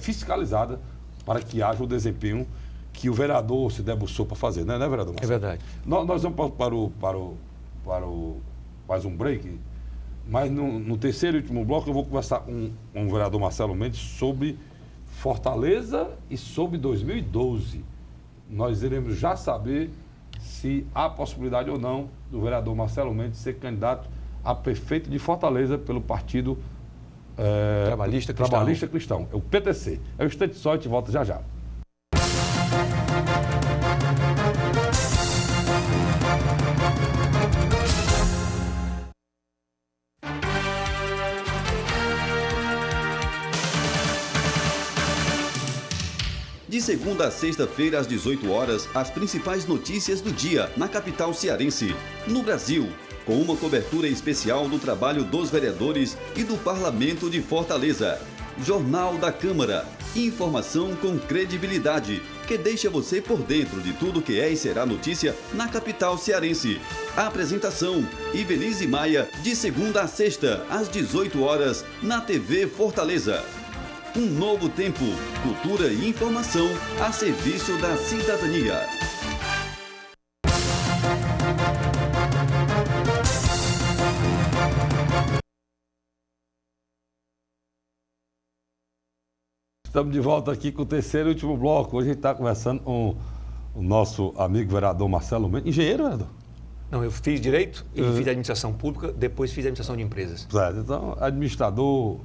fiscalizadas para que haja o desempenho que o vereador se debruçou para fazer, né, vereador Marcelo? É verdade. Nós vamos mais um break, mas no terceiro e último bloco eu vou conversar com o vereador Marcelo Mendes sobre Fortaleza e sobre 2012. Nós iremos já saber se há possibilidade ou não do vereador Marcelo Mendes ser candidato a prefeito de Fortaleza pelo partido Trabalhista Cristão. É o PTC. É o instante só, a gente volta já já. De segunda a sexta-feira, às 18 horas, as principais notícias do dia na capital cearense, no Brasil, com uma cobertura especial do trabalho dos vereadores e do Parlamento de Fortaleza. Jornal da Câmara. Informação com credibilidade, que deixa você por dentro de tudo que é e será notícia na capital cearense. A apresentação, Ivelise Maia, de segunda a sexta, às 18 horas, na TV Fortaleza. Um novo tempo, cultura e informação a serviço da cidadania. Estamos de volta aqui com o terceiro e último bloco. Hoje a gente está conversando com o nosso amigo vereador Marcelo Mendes. Engenheiro, vereador? Não, eu fiz Direito e fiz Administração Pública, depois fiz Administração de Empresas. Certo, então, administrador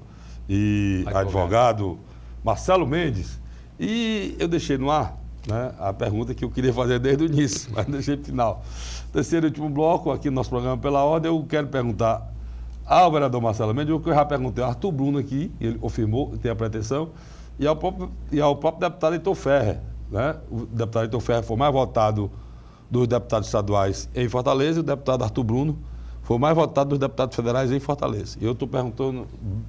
e advogado Marcelo Mendes. E eu deixei no ar né, a pergunta que eu queria fazer desde o início, mas deixei para o final. Terceiro e último bloco, aqui no nosso programa Pela Ordem, eu quero perguntar ao vereador Marcelo Mendes, o que eu já perguntei ao Arthur Bruno aqui, ele afirmou, tem a pretensão, e ao próprio deputado Heitor Ferrer. Né? O deputado Heitor Ferrer foi mais votado dos deputados estaduais em Fortaleza, e o deputado Arthur Bruno foi o mais votado dos deputados federais em Fortaleza. E eu estou perguntando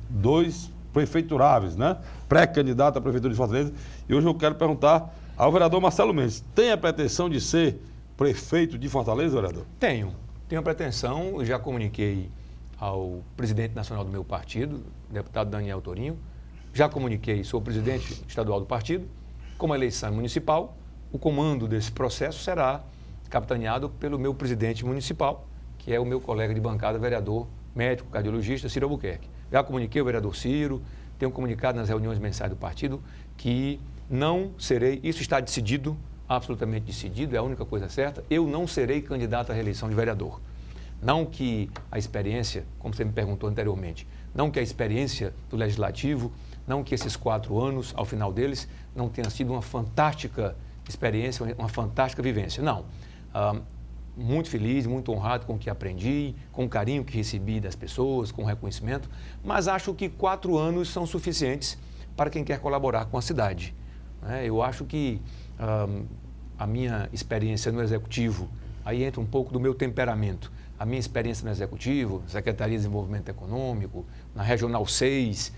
dois prefeituráveis, né? Pré-candidato à Prefeitura de Fortaleza, e hoje eu quero perguntar ao vereador Marcelo Mendes, tem a pretensão de ser prefeito de Fortaleza, vereador? Tenho a pretensão, já comuniquei ao presidente nacional do meu partido, deputado Daniel Torinho, já comuniquei, sou presidente estadual do partido, como a eleição municipal, o comando desse processo será capitaneado pelo meu presidente municipal, que é o meu colega de bancada, vereador médico, cardiologista, Ciro Albuquerque. Já comuniquei ao vereador Ciro, tenho comunicado nas reuniões mensais do partido que não serei, isso está decidido, absolutamente decidido, é a única coisa certa, eu não serei candidato à reeleição de vereador. Não que a experiência, como você me perguntou anteriormente, não que a experiência do Legislativo, não que esses 4 anos, ao final deles, não tenha sido uma fantástica experiência, uma fantástica vivência. Não. Muito feliz, muito honrado com o que aprendi, com o carinho que recebi das pessoas, com o reconhecimento, mas acho que 4 anos são suficientes para quem quer colaborar com a cidade. Eu acho que a minha experiência no Executivo, aí entra um pouco do meu temperamento, a minha experiência no Executivo, Secretaria de Desenvolvimento Econômico, na Regional 6,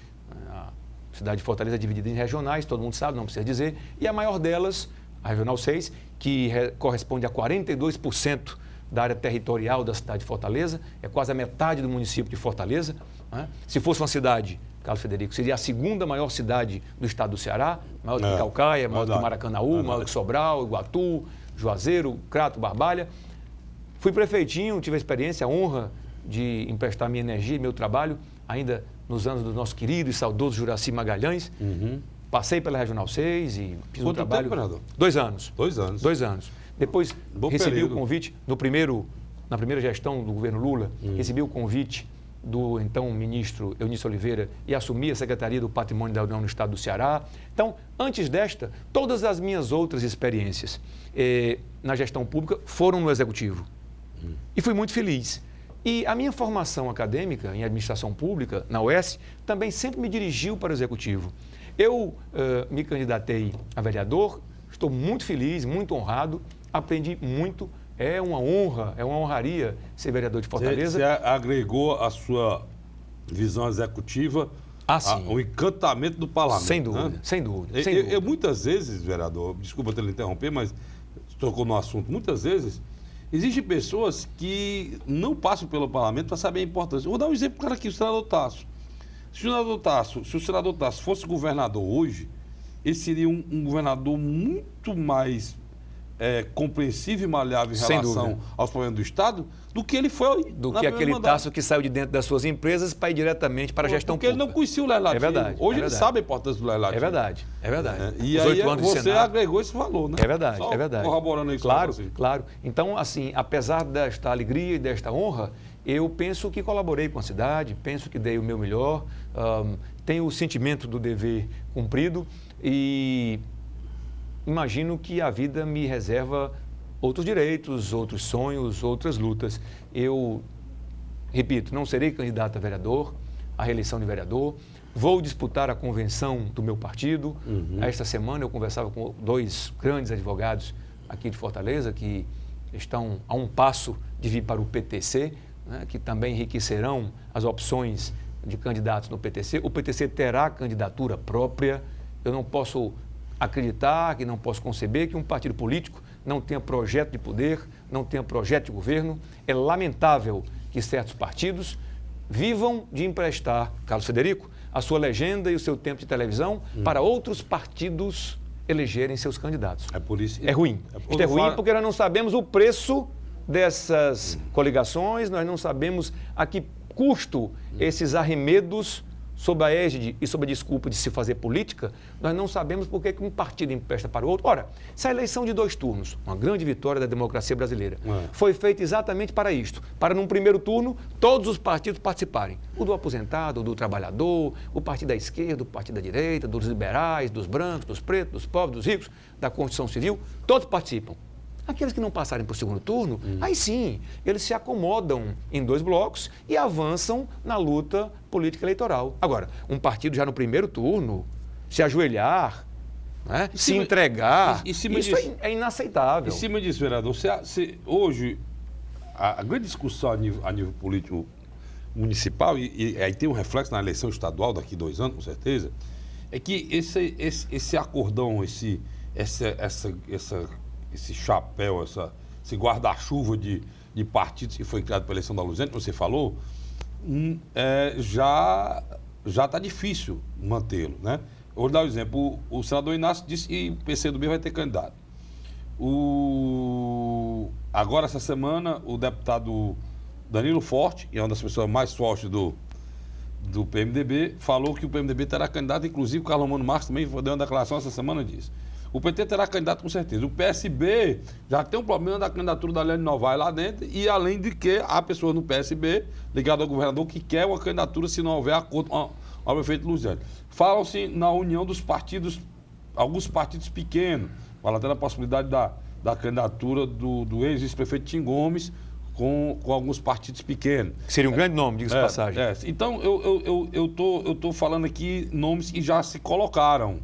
a cidade de Fortaleza é dividida em regionais, todo mundo sabe, não precisa dizer, e a maior delas, a Regional 6, que corresponde a 42% da área territorial da cidade de Fortaleza, é quase a metade do município de Fortaleza. Né? Se fosse uma cidade, Carlos Frederico, seria a 2ª maior cidade do estado do Ceará, maior do que Calcaia, maior do que Maracanaú, maior do que Sobral, Iguatu, Juazeiro, Crato, Barbalha. Fui prefeitinho, tive a experiência, a honra de emprestar minha energia e meu trabalho, ainda nos anos do nosso querido e saudoso Juraci Magalhães. Passei pela Regional 6 e fiz um trabalho... Quanto tempo, vereador? 2 anos. 2 anos. 2 anos. Depois recebi o convite, na primeira gestão do governo Lula, recebi o convite do então ministro Eunício Oliveira e assumi a Secretaria do Patrimônio da União no estado do Ceará. Então, antes desta, todas as minhas outras experiências na gestão pública foram no Executivo. E fui muito feliz. E a minha formação acadêmica em administração pública, na UES, também sempre me dirigiu para o Executivo. Eu me candidatei a vereador, estou muito feliz, muito honrado, aprendi muito, é uma honra, é uma honraria ser vereador de Fortaleza. Você agregou a sua visão executiva ao encantamento do parlamento. Sem dúvida, né? sem dúvida. Eu muitas vezes, vereador, desculpa ter lhe interromper, mas tocou no assunto, muitas vezes existem pessoas que não passam pelo parlamento para saber a importância. Vou dar um exemplo para aqui, o senador Tasso. Se o senador Tasso fosse governador hoje, ele seria um governador muito mais compreensivo e maleável em relação aos problemas do Estado do que ele foi do que aquele Tasso que saiu de dentro das suas empresas para ir diretamente para a gestão pública. Porque ele não conhecia o Legislativo. É verdade. Hoje ele sabe a importância do Legislativo. É verdade, é verdade. E aí você agregou esse valor, né? É verdade, só é verdade. Corroborando isso. Claro, claro. Então, assim, apesar desta alegria e desta honra, eu penso que colaborei com a cidade, penso que dei o meu melhor, tenho o sentimento do dever cumprido e imagino que a vida me reserva outros direitos, outros sonhos, outras lutas. Eu, repito, não serei candidato a vereador, à reeleição de vereador, vou disputar a convenção do meu partido. Esta semana eu conversava com 2 grandes advogados aqui de Fortaleza que estão a um passo de vir para o PTC, né, que também enriquecerão as opções de candidatos no PTC. O PTC terá candidatura própria. Eu não posso acreditar, que não posso conceber que um partido político não tenha projeto de poder, não tenha projeto de governo. É lamentável que certos partidos vivam de emprestar, Carlos Frederico, a sua legenda e o seu tempo de televisão para outros partidos elegerem seus candidatos. É por isso. É ruim. Isto é ruim porque nós não sabemos o preço dessas coligações, nós não sabemos a que custo esses arremedos sob a égide e sob a desculpa de se fazer política, nós não sabemos por que um partido empresta para o outro. Ora, se a eleição de 2 turnos, uma grande vitória da democracia brasileira, foi feita exatamente para isto, para num primeiro turno todos os partidos participarem. O do aposentado, o do trabalhador, o partido da esquerda, o partido da direita, dos liberais, dos brancos, dos pretos, dos pobres, dos ricos, da Constituição Civil, todos participam. Aqueles que não passarem para o segundo turno, aí sim, eles se acomodam em 2 blocos e avançam na luta política eleitoral. Agora, um partido já no primeiro turno, se ajoelhar, né, se entregar, isso é inaceitável. Em cima disso, vereador, hoje, a grande discussão a nível político municipal, e aí tem um reflexo na eleição estadual daqui 2 anos, com certeza, é que esse acordão, esse chapéu, esse guarda-chuva de partidos que foi criado pela eleição da Luziânia, que você falou, já está difícil mantê-lo, né? Eu vou dar um exemplo. O senador Inácio disse que o PCdoB vai ter candidato. Agora, essa semana, o deputado Danilo Forte, que é uma das pessoas mais fortes do PMDB, falou que o PMDB terá candidato, inclusive o Carlos Romano Marques também deu uma declaração essa semana disso. O PT terá candidato com certeza. O PSB já tem um problema da candidatura da Helene Novaes lá dentro, e além de que há pessoas no PSB, ligado ao governador, que quer uma candidatura se não houver acordo ao prefeito Luziânia. Falam-se na união dos partidos, alguns partidos pequenos, fala até da possibilidade da candidatura do ex-vice-prefeito Tim Gomes com alguns partidos pequenos. Seria um grande nome, diga-se de passagem. Então, eu tô falando aqui nomes que já se colocaram,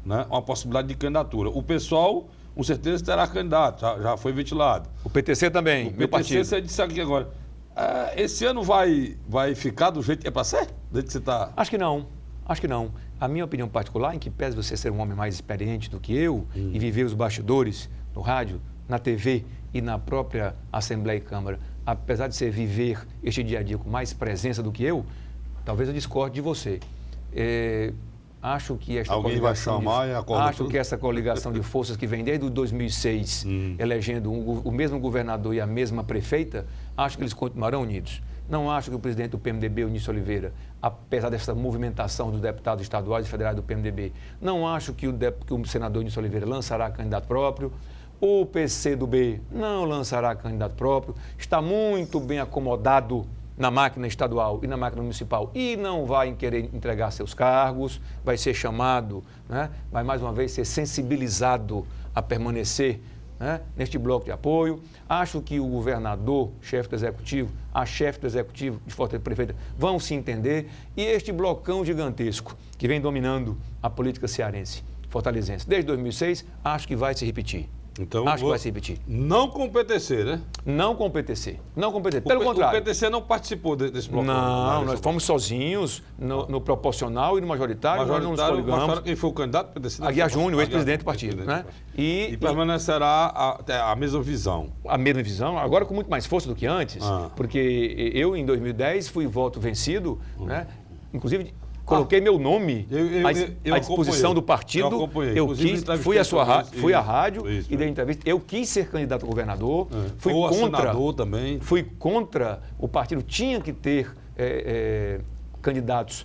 né, uma possibilidade de candidatura. O PSOL, com certeza, terá candidato, já foi ventilado. O PTC também, meu partido. O PTC, você disse aqui agora. Esse ano vai ficar do jeito que é para ser? Do jeito que você está... Acho que não. A minha opinião particular, em que pese você ser um homem mais experiente do que eu e viver os bastidores no rádio, na TV e na própria Assembleia e Câmara, apesar de você viver este dia a dia com mais presença do que eu, talvez eu discorde de você. Acho que esta essa coligação de forças que vem desde 2006, elegendo o mesmo governador e a mesma prefeita, acho que eles continuarão unidos. Não acho que o presidente do PMDB, Eunício Oliveira, apesar dessa movimentação dos deputados estaduais e federais do PMDB, não acho que o senador Eunício Oliveira lançará candidato próprio. O PCdoB não lançará candidato próprio. Está muito bem acomodado na máquina estadual e na máquina municipal e não vai querer entregar seus cargos, vai ser chamado, né, vai mais uma vez ser sensibilizado a permanecer, né, neste bloco de apoio. Acho que o governador, chefe do executivo, a chefe do executivo de Fortaleza, prefeita, vão se entender, e este blocão gigantesco que vem dominando a política cearense, fortalezense, desde 2006, acho que vai se repetir. Então, acho que vai se repetir. Não com o PTC, né? Não com o PTC. Pelo contrário. O PTC não participou desse bloco? Não, nós fomos sozinhos no proporcional e no majoritário. Nós não nos coligamos. Quem foi o candidato do PTC? Aguiar Júnior, o ex-presidente do partido. Né? E permanecerá a mesma visão. A mesma visão, agora com muito mais força do que antes, porque eu, em 2010, fui voto vencido, né? Inclusive... Coloquei meu nome à disposição do partido. Fui à rádio e dei entrevista. Eu quis ser candidato a governador. Fui contra. Senador também. Fui contra. O partido tinha que ter candidatos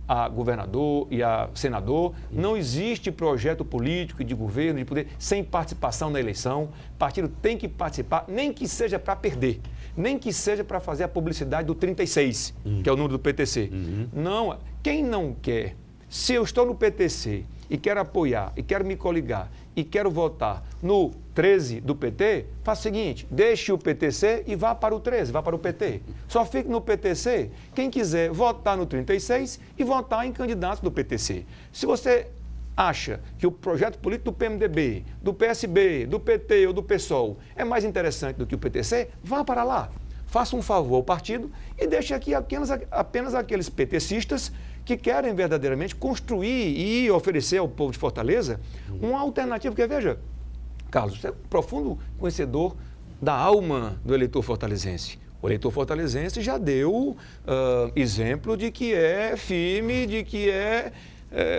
a governador e a senador. Não existe projeto político e de governo, de poder, sem participação na eleição. O partido tem que participar, nem que seja para perder, nem que seja para fazer a publicidade do 36, que é o número do PTC. Não, quem não quer, se eu estou no PTC e quero apoiar, e quero me coligar, e quero votar no 13 do PT, faça o seguinte, deixe o PTC e vá para o 13, vá para o PT. Só fique no PTC quem quiser votar no 36 e votar em candidatos do PTC. Se você acha que o projeto político do PMDB, do PSB, do PT ou do PSOL é mais interessante do que o PTC, vá para lá. Faça um favor ao partido e deixe aqui apenas aqueles PTcistas que querem verdadeiramente construir e oferecer ao povo de Fortaleza uma alternativa. Porque, veja, Carlos, você é um profundo conhecedor da alma do eleitor fortalezense. O eleitor fortalezense já deu exemplo de que é firme, de que é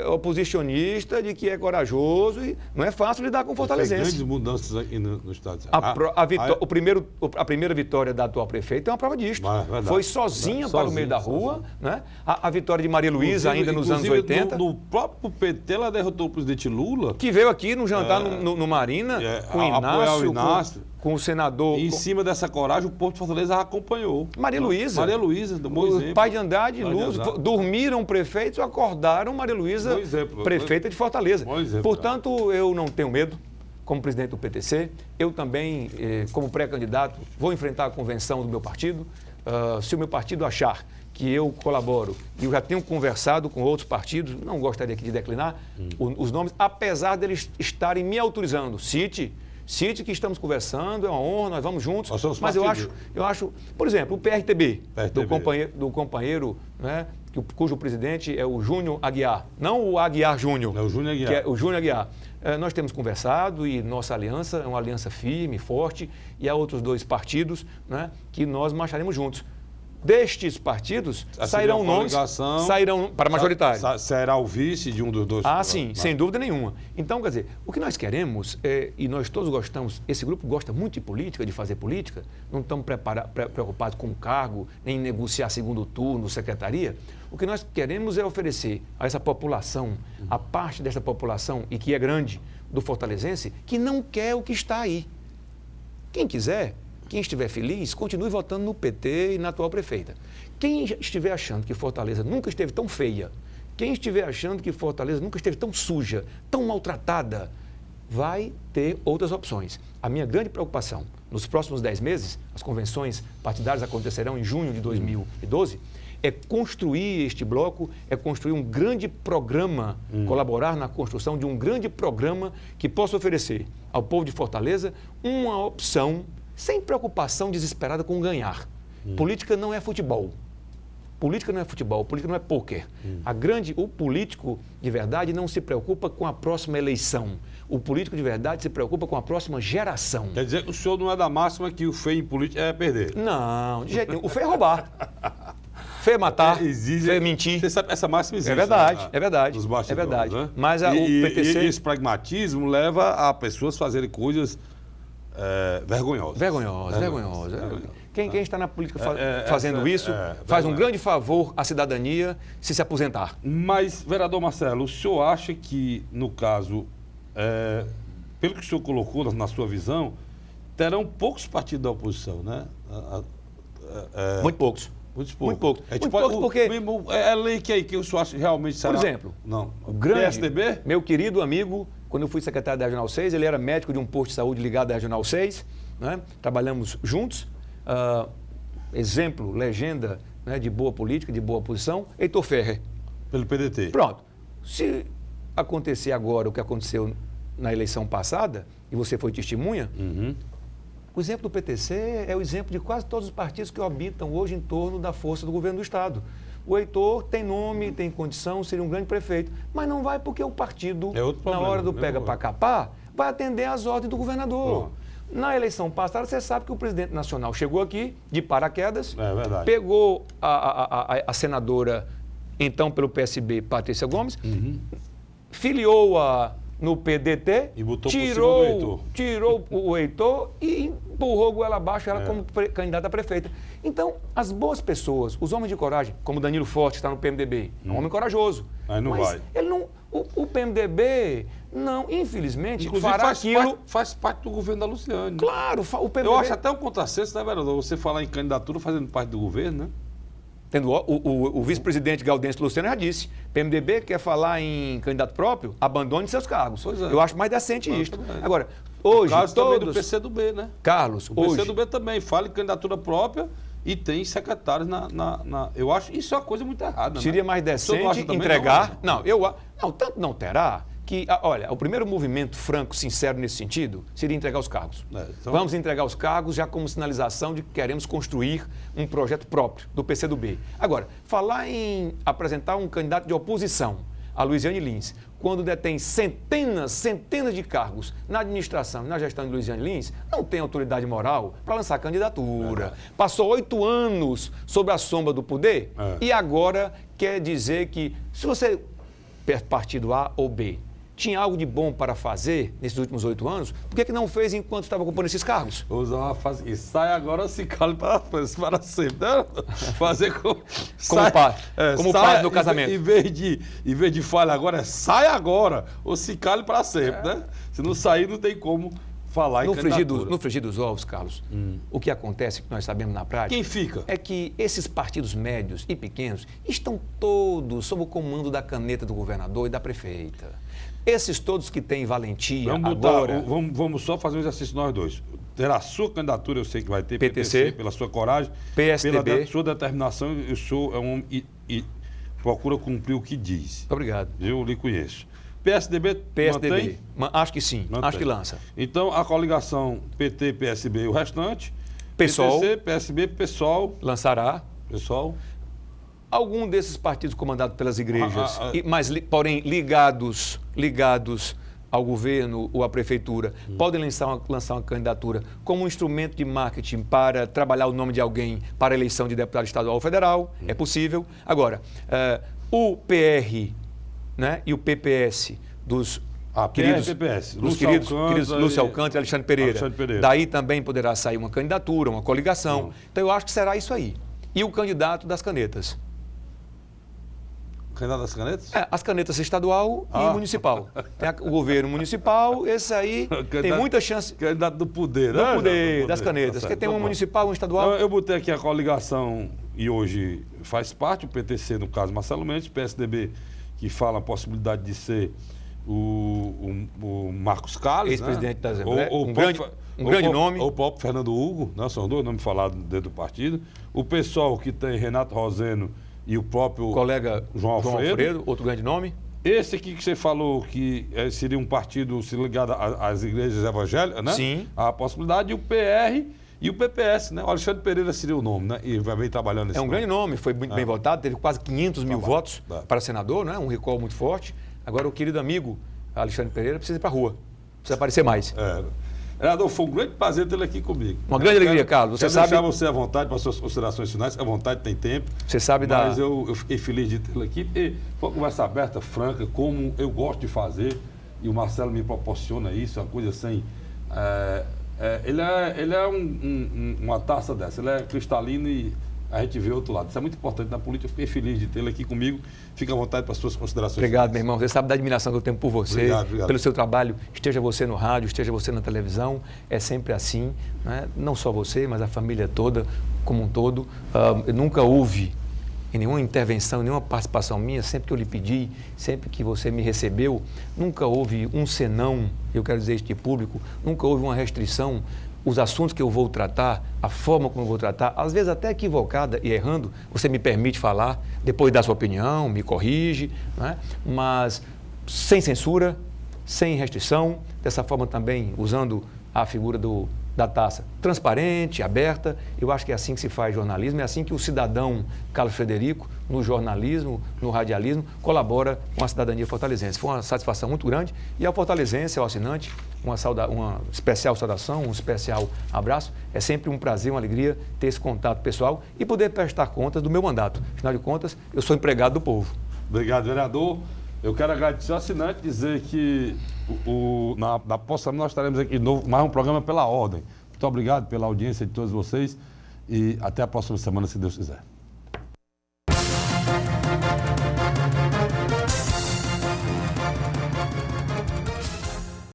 oposicionista, de que é corajoso e não é fácil lidar com o fortalezense. Grandes mudanças aqui no estado. A primeira vitória da atual prefeita é uma prova disto. Foi sozinha para o meio da rua. Né? A vitória de Maria Luísa, ainda nos anos 80. No próprio PT, ela derrotou o presidente Lula. Que veio aqui no jantar no Marina, com o Inácio, com o senador. E em cima dessa coragem, o povo de Fortaleza acompanhou. Maria Luísa. Maria Luísa, do bom exemplo. Pai de Andrade e Luz. Dormiram prefeitos, acordaram Maria Luísa, prefeita de Fortaleza. Portanto, eu não tenho medo, como presidente do PTC. Eu também, como pré-candidato, vou enfrentar a convenção do meu partido. Se o meu partido achar que eu colaboro, e eu já tenho conversado com outros partidos, não gostaria aqui de declinar os nomes, apesar deles estarem me autorizando. Cite que estamos conversando, é uma honra, nós vamos juntos. Mas eu acho, por exemplo, o PRTB. do companheiro, né, cujo presidente é o Júnior Aguiar, não o Aguiar Júnior. É o Júnior Aguiar. Que é o Júnior Aguiar. Nós temos conversado e nossa aliança é uma aliança firme, forte, e há outros 2 partidos, né, que nós marcharemos juntos. Destes partidos sairão nomes, sairão para majoritário. Será o vice de um dos 2? Sim, sem dúvida nenhuma. Então, quer dizer, o que nós queremos, e nós todos gostamos, esse grupo gosta muito de política, de fazer política, não estamos preocupados com o cargo, nem em negociar segundo turno, secretaria. O que nós queremos é oferecer a essa população, a parte dessa população, e que é grande, do fortalezense, que não quer o que está aí. Quem quiser, quem estiver feliz, continue votando no PT e na atual prefeita. Quem estiver achando que Fortaleza nunca esteve tão feia, quem estiver achando que Fortaleza nunca esteve tão suja, tão maltratada, vai ter outras opções. A minha grande preocupação, nos próximos 10 meses, as convenções partidárias acontecerão em junho de 2012, é construir este bloco, é construir um grande programa, colaborar na construção de um grande programa que possa oferecer ao povo de Fortaleza uma opção sem preocupação desesperada com ganhar. Política não é futebol. Política não é futebol, política não é pôquer. O político de verdade não se preocupa com a próxima eleição. O político de verdade se preocupa com a próxima geração. Quer dizer que o senhor não é da máxima que o feio em política é perder? Não, de jeito nenhum. O feio é roubar. Feio é matar, feio é mentir. Você sabe, essa máxima existe. É verdade, é verdade. Nos bastidores, é verdade. Né? Mas o PTC... E esse pragmatismo leva a pessoas fazerem coisas vergonhosas. Vergonhosas. Quem está na política fazendo isso faz um grande favor à cidadania se aposentar. Mas, vereador Marcelo, o senhor acha que, no caso, pelo que o senhor colocou na sua visão, terão poucos partidos da oposição, né? Muito poucos. Muito poucos. Muito poucos porque... É lei que o senhor acha realmente será... Por exemplo, o grande PSDB? Meu querido amigo, quando eu fui secretário da Regional 6, ele era médico de um posto de saúde ligado à Regional 6, né? Trabalhamos juntos, exemplo, legenda, né, de boa política, de boa posição, Heitor Ferrer. Pelo PDT. Pronto. Se acontecer agora o que aconteceu na eleição passada, e você foi testemunha, o exemplo do PTC é o exemplo de quase todos os partidos que habitam hoje em torno da força do governo do Estado. O Heitor tem nome, tem condição, seria um grande prefeito, mas não vai porque o partido, na hora do pega para capar, vai atender às ordens do governador. Na eleição passada, você sabe que o presidente nacional chegou aqui de paraquedas, pegou a senadora, então pelo PSB, Patrícia Gomes, filiou-a no PDT, e botou tirou o Heitor e empurrou goela abaixo ela como candidata a prefeita. Então, as boas pessoas, os homens de coragem, como Danilo Forte, que está no PMDB, é um homem corajoso. Mas não vai. Ele não, o PMDB, não, infelizmente, inclusive, fará aquilo... Faz parte do governo da Luciane. Claro, o PMDB... Eu acho até um contrassenso, né, vereador? Você falar em candidatura fazendo parte do governo, né? O vice-presidente Gaudêncio Luciano já disse, PMDB quer falar em candidato próprio, abandone seus cargos. Eu acho mais decente isto. Agora, hoje, caso também do PCdoB, né? Carlos, o PCdoB também fala em candidatura própria e tem secretários na... Eu acho isso é uma coisa muito errada. Seria mais decente entregar... Não, tanto não terá... que, olha, o primeiro movimento franco, sincero nesse sentido, seria entregar os cargos. Vamos entregar os cargos já como sinalização de que queremos construir um projeto próprio do PCdoB. Agora, falar em apresentar um candidato de oposição, a Luiziane Lins, quando detém centenas de cargos na administração e na gestão de Luiziane Lins, não tem autoridade moral para lançar candidatura. Passou 8 anos sob a sombra do poder e agora quer dizer que, se você partido A ou B, tinha algo de bom para fazer nesses últimos 8 anos, por que não fez enquanto estava ocupando esses cargos? Usar uma frase, e sai agora, se cale para sempre. Né? Fazer como pai no casamento. Em vez de falha agora, sai agora, ou se cale para sempre. Né? Se não sair, não tem como falar no frigir dos ovos, Carlos, o que acontece, que nós sabemos na prática... Quem fica? É que esses partidos médios e pequenos estão todos sob o comando da caneta do governador e da prefeita. Esses todos que têm valentia Vamos só fazer um exercício nós dois. Terá a sua candidatura, eu sei que vai ter, PTC, pela sua coragem, PSDB, pela sua determinação, o senhor é um homem e procura cumprir o que diz. Obrigado. Eu lhe conheço. PSDB mantém? Acho que sim, mantém. Acho que lança. Então, a coligação PT, PSB e o restante, PSOL, PTC, PSB, PSOL... Lançará. PSOL... Algum desses partidos comandados pelas igrejas, porém ligados ao governo ou à prefeitura, podem lançar uma candidatura como um instrumento de marketing para trabalhar o nome de alguém para a eleição de deputado estadual ou federal, é possível. Agora, o PR, né, e o PPS dos queridos Lúcio Alcântara e Alexandre Pereira. Daí também poderá sair uma candidatura, uma coligação. Então eu acho que será isso aí. E o candidato das canetas. Candidato das canetas? As canetas estadual e municipal. Tem o governo municipal, esse aí tem muita chance. Candidato do poder, né? Do poder, das canetas. Porque tem um municipal, um estadual. Então, eu botei aqui a coligação e hoje faz parte, o PTC, no caso, Marcelo Mendes, PSDB, que fala a possibilidade de ser o Marcos Calles, ex-presidente da Assembleia, um grande nome. O próprio Fernando Hugo, né? São dois nomes falados dentro do partido. O pessoal que tem Renato Roseno e o próprio colega João Alfredo, outro grande nome. Esse aqui que você falou que seria um partido ligado às igrejas evangélicas, né? Sim. A possibilidade, e o PR e o PPS, né? O Alexandre Pereira seria o nome, né? E vai bem trabalhando nesse nome. Grande nome, foi muito bem votado, teve quase 500 mil votos para senador, né? Um recall muito forte. Agora o querido amigo Alexandre Pereira precisa ir para a rua, precisa aparecer mais. Vereador, foi um grande prazer tê-lo aqui comigo. Uma grande alegria, Carlos. Você sabe... deixar você à vontade para as suas considerações finais, à vontade, tem tempo. Você sabe Mas eu fiquei feliz de tê-lo aqui. E foi uma conversa aberta, franca, como eu gosto de fazer, e o Marcelo me proporciona isso, uma coisa assim... Ele é uma taça dessa, ele é cristalino e a gente vê o outro lado. Isso é muito importante na política. Eu fiquei feliz de tê-lo aqui comigo. Fica à vontade para as suas considerações. Obrigado, meu irmão. Você sabe da admiração que eu tenho por você, obrigado. Pelo seu trabalho. Esteja você no rádio, esteja você na televisão. É sempre assim, né? Não só você, mas a família toda, como um todo. Nunca houve em nenhuma intervenção, nenhuma participação minha, sempre que eu lhe pedi, sempre que você me recebeu, nunca houve um senão, eu quero dizer isto de público, nunca houve uma restrição. Os assuntos que eu vou tratar, a forma como eu vou tratar, às vezes até equivocada e errando, você me permite falar, depois dar sua opinião, me corrige, né? Mas sem censura, sem restrição, dessa forma também usando a figura da taça transparente, aberta. Eu acho que é assim que se faz jornalismo, é assim que o cidadão Carlos Frederico, no jornalismo, no radialismo, colabora com a cidadania fortalezense. Foi uma satisfação muito grande e ao fortalezense, ao assinante, uma especial saudação, um especial abraço. É sempre um prazer, uma alegria ter esse contato pessoal e poder prestar contas do meu mandato. Afinal de contas, eu sou empregado do povo. Obrigado, vereador. Eu quero agradecer ao assinante, dizer que na próxima nós estaremos aqui de novo, mais um programa pela ordem. Muito obrigado pela audiência de todos vocês e até a próxima semana, se Deus quiser.